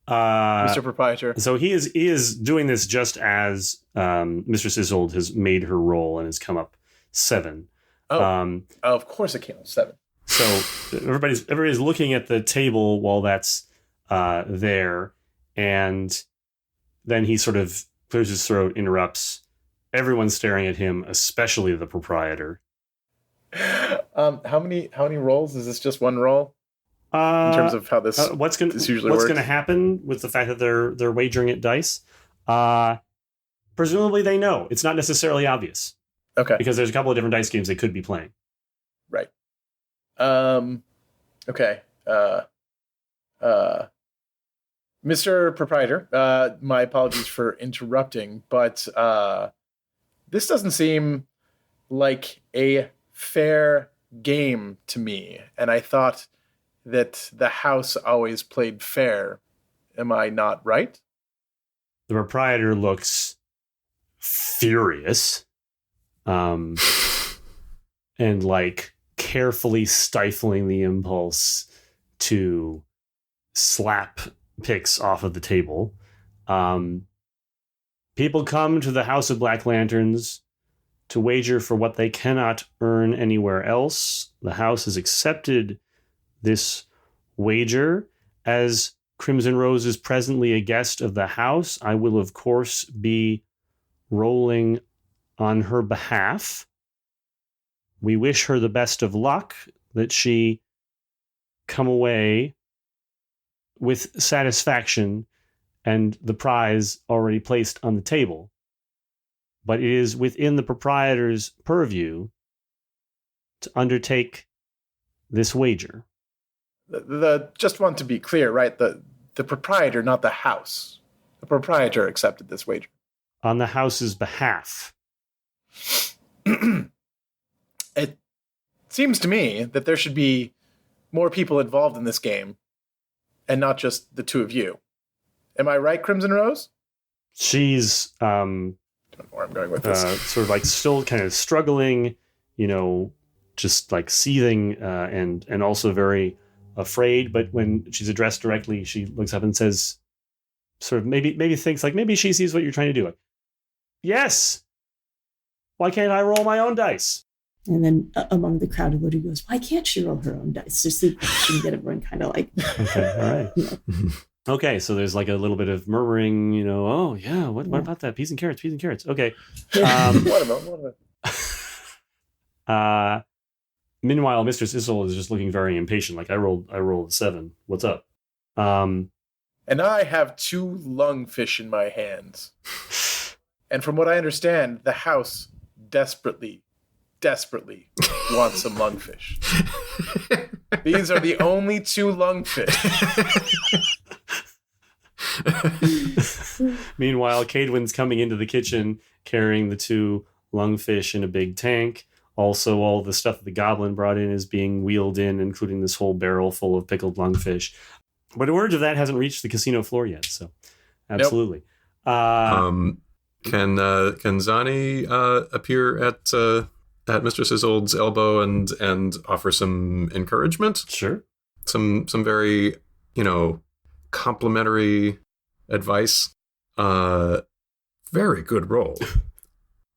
Mr. Proprietor. So he is doing this just as Mistress Isolde has made her roll and has come up 7. Of course it came up 7. So everybody's looking at the table while that's there, and then he sort of clears his throat, interrupts. Everyone's staring at him, especially the proprietor. How many rolls? Is this just one roll? In terms of how this usually works? What's going to happen with the fact that they're wagering at dice? Presumably they know. It's not necessarily obvious. Okay. Because there's a couple of different dice games they could be playing. Right. Okay. Mr. Proprietor, my apologies for interrupting, but this doesn't seem like a fair game to me. And I thought that the house always played fair. Am I not right? The proprietor looks furious. And like carefully stifling the impulse to slap Pix off of the table. People come to the House of Black Lanterns to wager for what they cannot earn anywhere else. The house has accepted this wager. As Crimson Rose is presently a guest of the house, I will, of course, be rolling on her behalf. We wish her the best of luck, that she come away with satisfaction and the prize already placed on the table. But it is within the proprietor's purview to undertake this wager. Just want to be clear, right? The proprietor, not the house. The proprietor accepted this wager. On the house's behalf. It seems to me that there should be more people involved in this game and not just the two of you. Am I right, Crimson Rose? She's don't know where I'm going with this. Sort of like still kind of struggling, just like seething and also very afraid. But when she's addressed directly, she looks up and says, sort of maybe thinks like maybe she sees what you're trying to do. Like, yes. Why can't I roll my own dice? And then among the crowd, Elodie goes, why can't she roll her own dice? Just so she can get everyone kind of like... Okay, all right. Okay, so there's like a little bit of murmuring, oh, yeah, what about that? Peas and carrots. Okay. What about? Meanwhile, Mistress Isolde is just looking very impatient. Like, I rolled a 7. What's up? And I have 2 lungfish in my hands. And from what I understand, the house desperately wants some lungfish. These are the only 2 lungfish. Meanwhile, Cadwyn's coming into the kitchen carrying the 2 lungfish in a big tank. Also, all the stuff that the goblin brought in is being wheeled in, including this whole barrel full of pickled lungfish. But word of that hasn't reached the casino floor yet, so absolutely. Nope. Can Zani appear at Mistress Isolde's elbow and offer some encouragement? Sure. Some very, complimentary advice. Very good roll.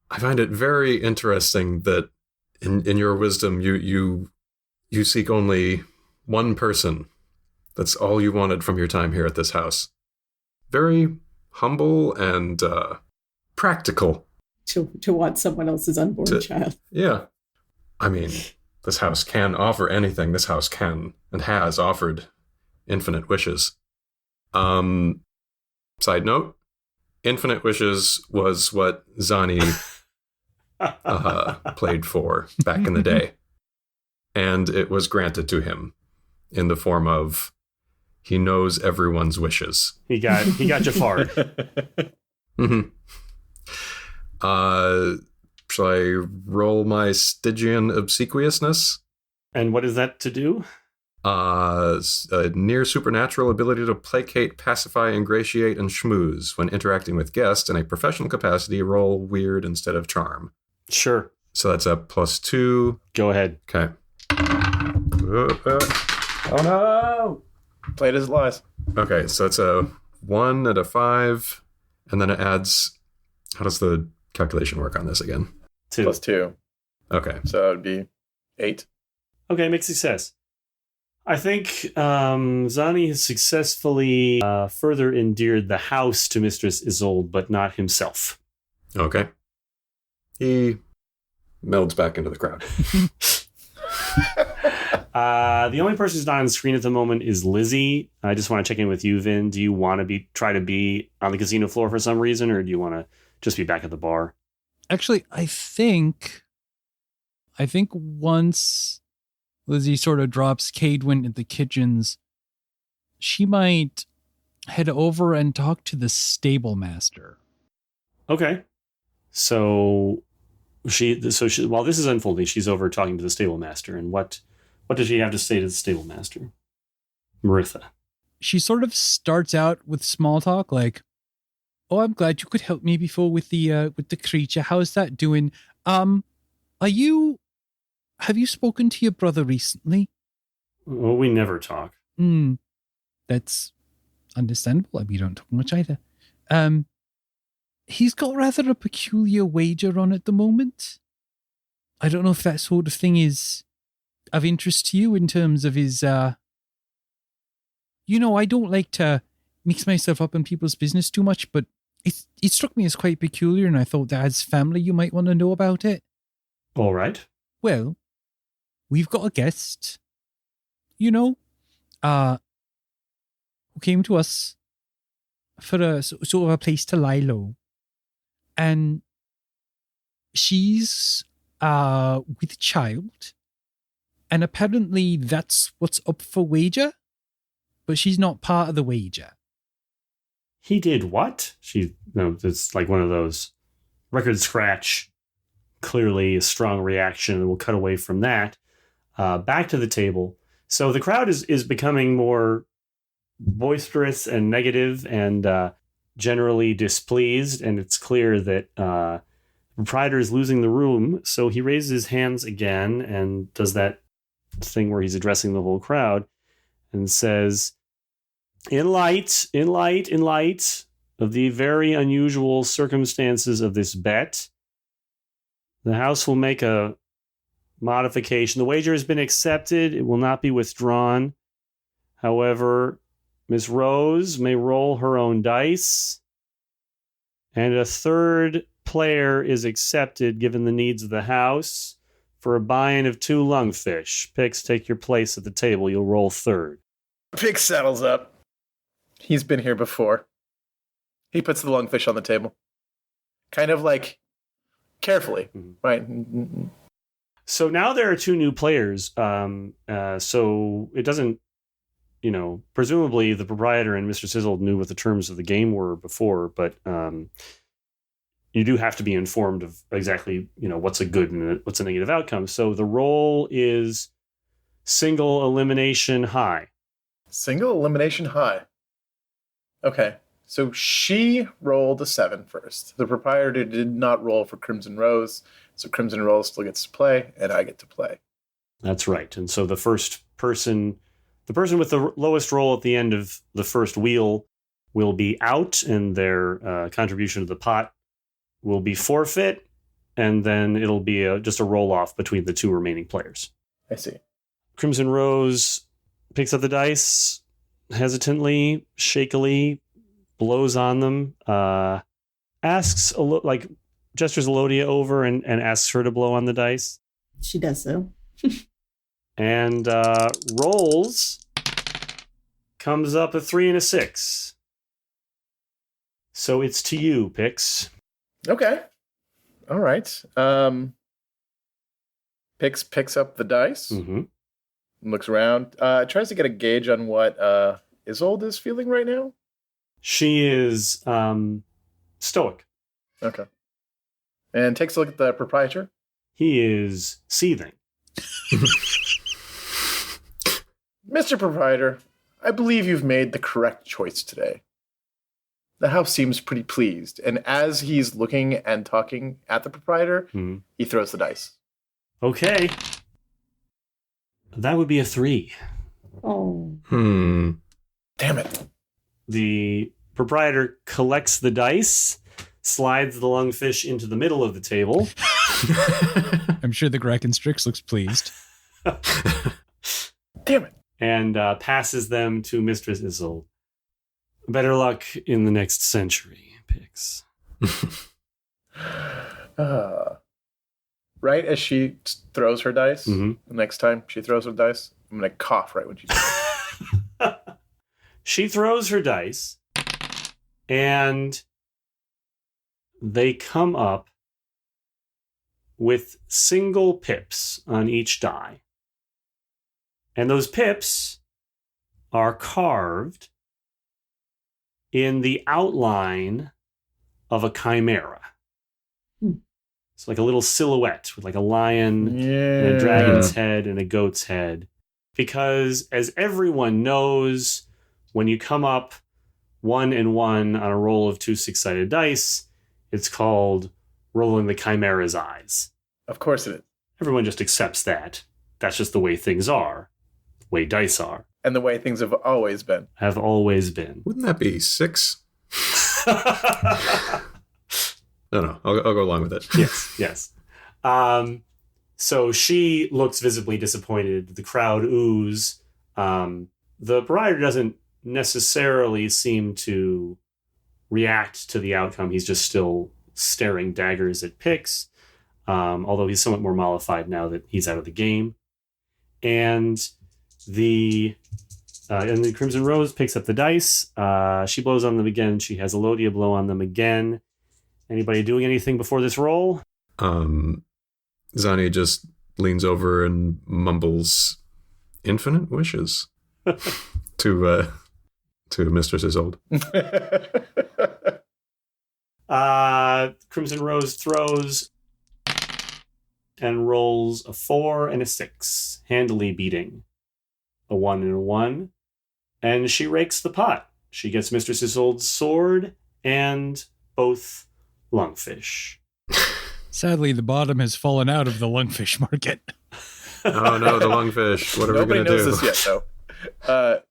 I find it very interesting that in your wisdom you seek only one person. That's all you wanted from your time here at this house. Very humble and practical. To want someone else's unborn child. Yeah. I mean, this house can offer anything. This house can and has offered infinite wishes. Side note, infinite wishes was what Zani played for back in the day. And it was granted to him in the form of he knows everyone's wishes. He got Jafar. Mm-hmm. Shall I roll my Stygian obsequiousness? And what is that to do? A near supernatural ability to placate, pacify, ingratiate, and schmooze. When interacting with guests in a professional capacity, roll weird instead of charm. Sure. So that's a +2. Go ahead. Okay. Oh no! Play it as it lies. Okay, so it's a 1 and a 5, and then it adds... How does the calculation work on this again? 2. +2. Okay. So it would be 8. Okay, mixed success. I think Zani has successfully further endeared the house to Mistress Isolde, but not himself. Okay. He melds back into the crowd. The only person who's not on the screen at the moment is Lizzie. I just want to check in with you, Vin. Do you want to try to be on the casino floor for some reason, or do you want to just be back at the bar? Actually, I think once Lizzie sort of drops Cadwin at the kitchens, she might head over and talk to the stable master. Okay. So she while this is unfolding, she's over talking to the stable master. And what does she have to say to the stable master? Maritha. She sort of starts out with small talk like, "Oh, I'm glad you could help me before with the creature. How's that doing? Have you spoken to your brother recently?" Well, we never talk. That's understandable. We don't talk much either. He's got rather a peculiar wager on at the moment. I don't know if that sort of thing is of interest to you in terms of his, I don't like to mix myself up in people's business too much, but it struck me as quite peculiar, and I thought that as family you might want to know about it. All right. Well, we've got a guest, who came to us for a sort of a place to lie low. And she's with child, and apparently that's what's up for wager, but she's not part of the wager. He did what? It's like one of those record scratch, clearly a strong reaction, and we'll cut away from that. Back to the table. So the crowd is becoming more boisterous and negative and generally displeased, and it's clear that the proprietor is losing the room. So he raises his hands again and does that thing where he's addressing the whole crowd and says, in light of the very unusual circumstances of this bet, the house will make a modification. The wager has been accepted. It will not be withdrawn. However, Miss Rose may roll her own dice, and a third player is accepted given the needs of the house for a buy-in of 2 lungfish. Pix, take your place at the table. You'll roll third. Pix saddles up. He's been here before. He puts the lungfish on the table. Kind of like carefully, right? So now there are 2 new players. So it doesn't, presumably the proprietor and Mr. Sizzle knew what the terms of the game were before, but you do have to be informed of exactly, what's a good and what's a negative outcome. So the roll is single elimination high. Single elimination high. Okay. So she rolled a 7 first. The proprietor did not roll for Crimson Rose, so Crimson Rose still gets to play, and I get to play. That's right. And so the person with the lowest roll at the end of the first wheel will be out, and their contribution to the pot will be forfeit, and then it'll be just a roll-off between the 2 remaining players. I see. Crimson Crimson Rose picks up the dice hesitantly, shakily, blows on them, gestures Elodia over and asks her to blow on the dice. She does so. And rolls, comes up a 3 and a 6. So it's to you, Pix. Okay. All right. Pix picks up the dice, looks around, tries to get a gauge on what Isolde is feeling right now. She is stoic. Okay. And takes a look at the proprietor. He is seething. Mr. Proprietor, I believe you've made the correct choice today. The house seems pretty pleased, and as he's looking and talking at the proprietor, he throws the dice. Okay. That would be a 3. Oh. Damn it. The proprietor collects the dice, slides the lungfish into the middle of the table. I'm sure the Grackenstrix looks pleased. Damn it. And passes them to Mistress Isolde. Better luck in the next century, Pix. right as she throws her dice, Mhm. the next time she throws her dice, I'm going to cough right when she does it. She throws her dice, and they come up with single pips on each die. And those pips are carved in the outline of a chimera. It's like a little silhouette with like a lion and a dragon's head and a goat's head. Because as everyone knows, when you come up 1 and 1 on a roll of 2 six-sided dice, it's called rolling the chimera's eyes. Of course it is. Everyone just accepts that. That's just the way things are. The way dice are. And the way things have always been. Have always been. Wouldn't that be 6? No, I'll go along with it. Yes. So she looks visibly disappointed. The crowd oos. The proprietor doesn't necessarily seem to react to the outcome. He's just still staring daggers at Pix, although he's somewhat more mollified now that he's out of the game. And the Crimson Rose picks up the dice. She blows on them again. She has Elodia blow on them again. Anybody doing anything before this roll? Zani just leans over and mumbles infinite wishes to Mistress Isolde. Crimson Rose throws and rolls a 4 and a 6, handily beating a 1 and a 1. And she rakes the pot. She gets Mistress Isolde's sword and both Lungfish. Sadly, the bottom has fallen out of the Lungfish market. Oh no, the Lungfish. What are we going to do? Nobody knows this yet, though.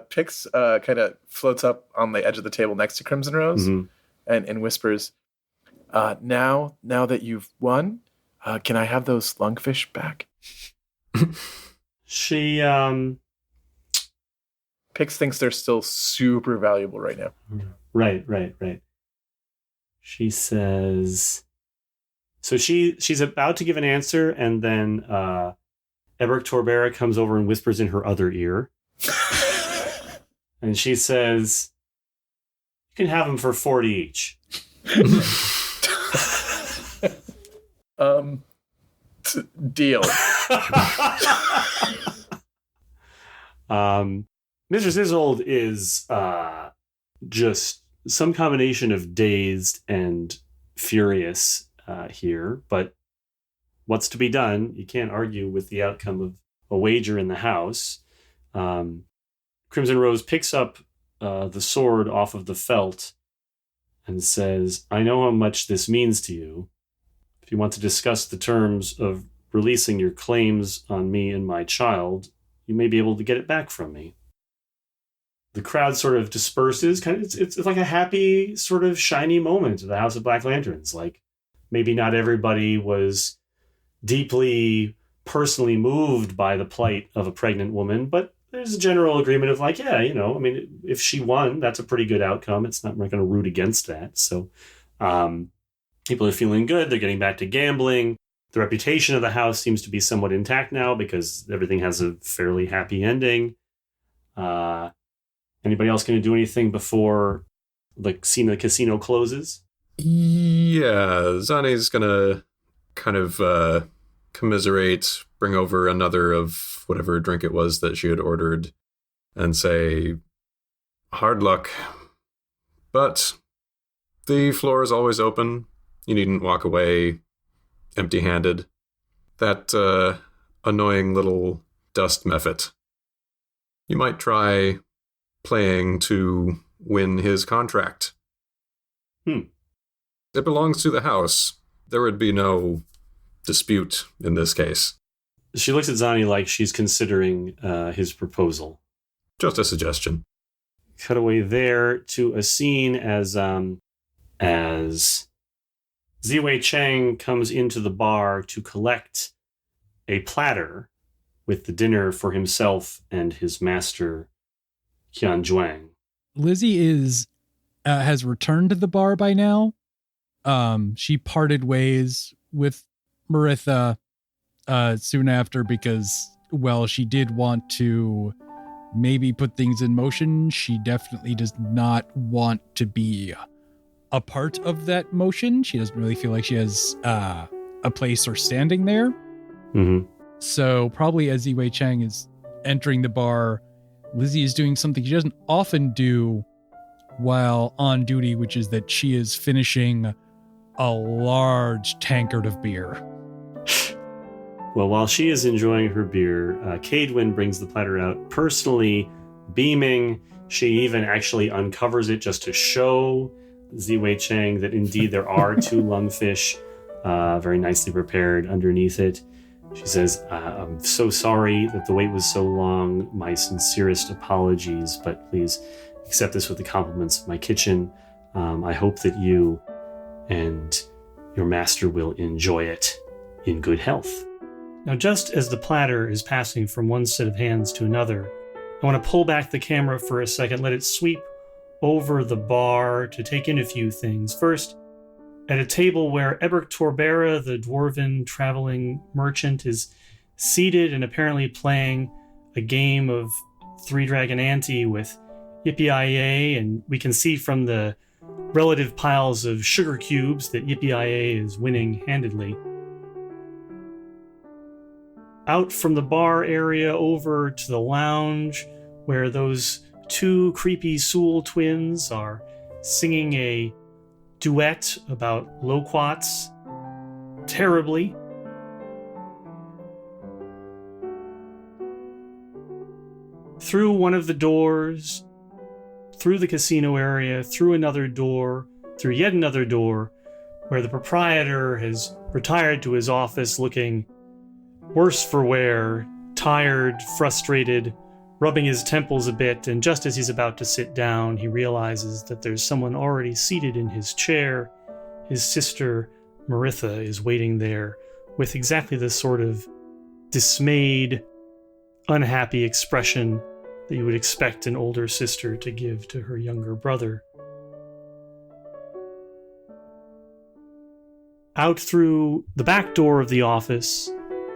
Pix kind of floats up on the edge of the table next to Crimson Rose and whispers, now that you've won, can I have those Lungfish back? She, Pix thinks they're still super valuable right now. Right. She says... So she's about to give an answer, and then Eberic Torbera comes over and whispers in her other ear. And she says, you can have them for 40 each. Deal. Mistress Isolde is just some combination of dazed and furious here, but what's to be done? You can't argue with the outcome of a wager in the house. Crimson Rose picks up the sword off of the felt and says, I know how much this means to you. If you want to discuss the terms of releasing your claims on me and my child, you may be able to get it back from me. The crowd sort of disperses. It's like a happy, sort of shiny moment of the House of Black Lanterns. Like, maybe not everybody was deeply, personally moved by the plight of a pregnant woman, but there's a general agreement of like, yeah, if she won, that's a pretty good outcome. It's not, we're not going to root against that. So people are feeling good. They're getting back to gambling. The reputation of the house seems to be somewhat intact now because everything has a fairly happy ending. Anybody else going to do anything before the casino closes? Yeah, Zani's going to kind of commiserate, bring over another of whatever drink it was that she had ordered, and say, hard luck. But the floor is always open. You needn't walk away empty-handed. That annoying little dust mephit. You might try playing to win his contract. It belongs to the house. There would be no dispute in this case. She looks at Zani like she's considering his proposal. Just a suggestion. Cut away there to a scene as Ziwei Chang comes into the bar to collect a platter with the dinner for himself and his master, Qian Zhuang. Lizzie has returned to the bar by now, She parted ways with Maritha soon after because, well, she did want to maybe put things in motion. She definitely does not want to be a part of that motion. She doesn't really feel like she has a place or standing there. Mm-hmm. So probably as Ziwei Chang is entering the bar, Lizzie is doing something she doesn't often do while on duty, which is that she is finishing a large tankard of beer. Well, while she is enjoying her beer, Cadwyn brings the platter out, personally beaming. She even actually uncovers it just to show Ziwei Chang that indeed there are 2 lungfish very nicely prepared underneath it. She says, I'm so sorry that the wait was so long. My sincerest apologies, but please accept this with the compliments of my kitchen. I hope that you and your master will enjoy it in good health. Now, just as the platter is passing from one set of hands to another, I want to pull back the camera for a second, let it sweep over the bar to take in a few things. First, at a table where Eberk Torbera, the dwarven traveling merchant, is seated and apparently playing a game of Three Dragon Ante with Yippee-Yi-Yay, and we can see from the relative piles of sugar cubes that Yippee-Yi-Yay is winning handedly. Out from the bar area over to the lounge, where those 2 creepy Sewell twins are singing a duet about loquats terribly. Through one of the doors, through the casino area, through another door, through yet another door, where the proprietor has retired to his office looking worse for wear, tired, frustrated, rubbing his temples a bit, and just as he's about to sit down, he realizes that there's someone already seated in his chair. His sister, Maritha, is waiting there with exactly the sort of dismayed, unhappy expression that you would expect an older sister to give to her younger brother. Out through the back door of the office,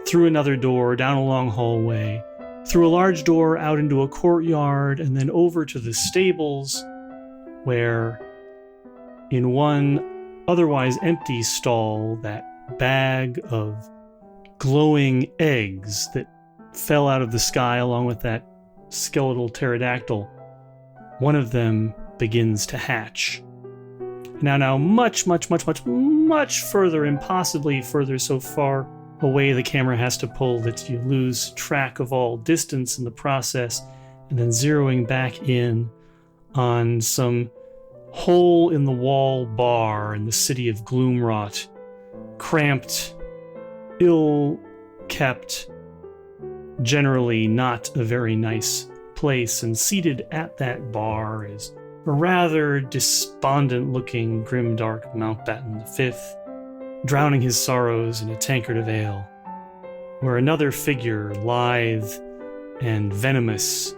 through another door, down a long hallway, through a large door out into a courtyard, and then over to the stables, where in one otherwise empty stall, that bag of glowing eggs that fell out of the sky along with that skeletal pterodactyl, one of them begins to hatch. Now, much further, impossibly further, so far away the camera has to pull that you lose track of all distance in the process, and then zeroing back in on some hole-in-the-wall bar in the city of Gloomrot. Cramped, ill-kept, generally not a very nice place, and seated at that bar is a rather despondent-looking grimdark Mountbatten V, drowning his sorrows in a tankard of ale, where another figure, lithe and venomous,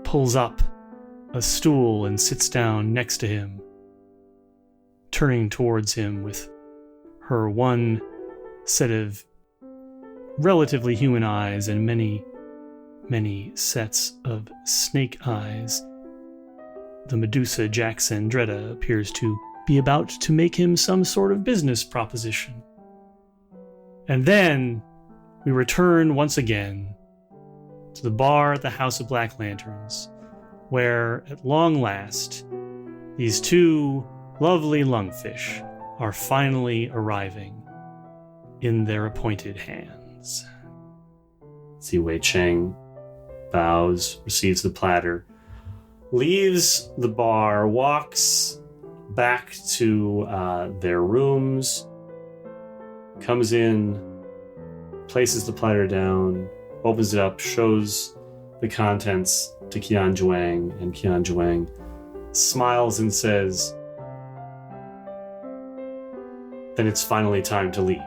pulls up a stool and sits down next to him, turning towards him with her one set of relatively human eyes and many sets of snake eyes. The Medusa Jacksandretta appears to be about to make him some sort of business proposition. And then we return once again to the bar at the House of Black Lanterns, where, at long last, these 2 lovely lungfish are finally arriving in their appointed hands. Ziwei Chang bows, receives the platter, leaves the bar, walks back to their rooms, comes in, places the platter down, opens it up, shows the contents to Qian Zhuang, and Qian Zhuang smiles and says, "Then it's finally time to leave."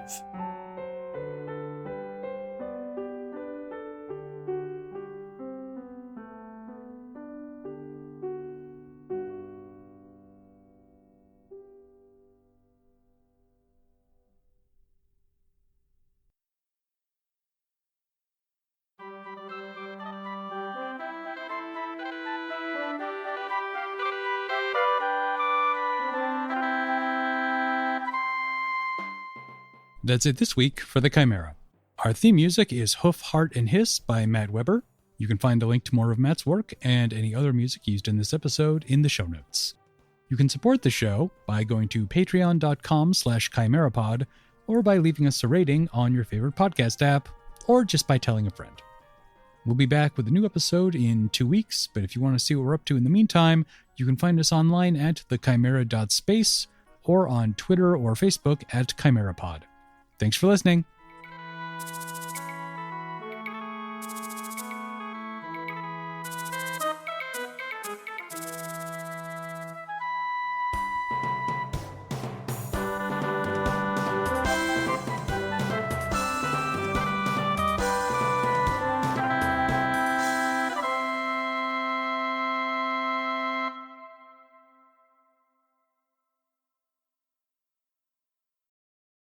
That's it this week for the Chimera. Our theme music is Hoof, Heart, and Hiss by Matt Weber. You can find a link to more of Matt's work and any other music used in this episode in the show notes. You can support the show by going to patreon.com/chimerapod, or by leaving us a rating on your favorite podcast app, or just by telling a friend. We'll be back with a new episode in 2 weeks, but if you want to see what we're up to in the meantime, you can find us online at thechimera.space or on Twitter or Facebook at ChimeraPod. Thanks for listening.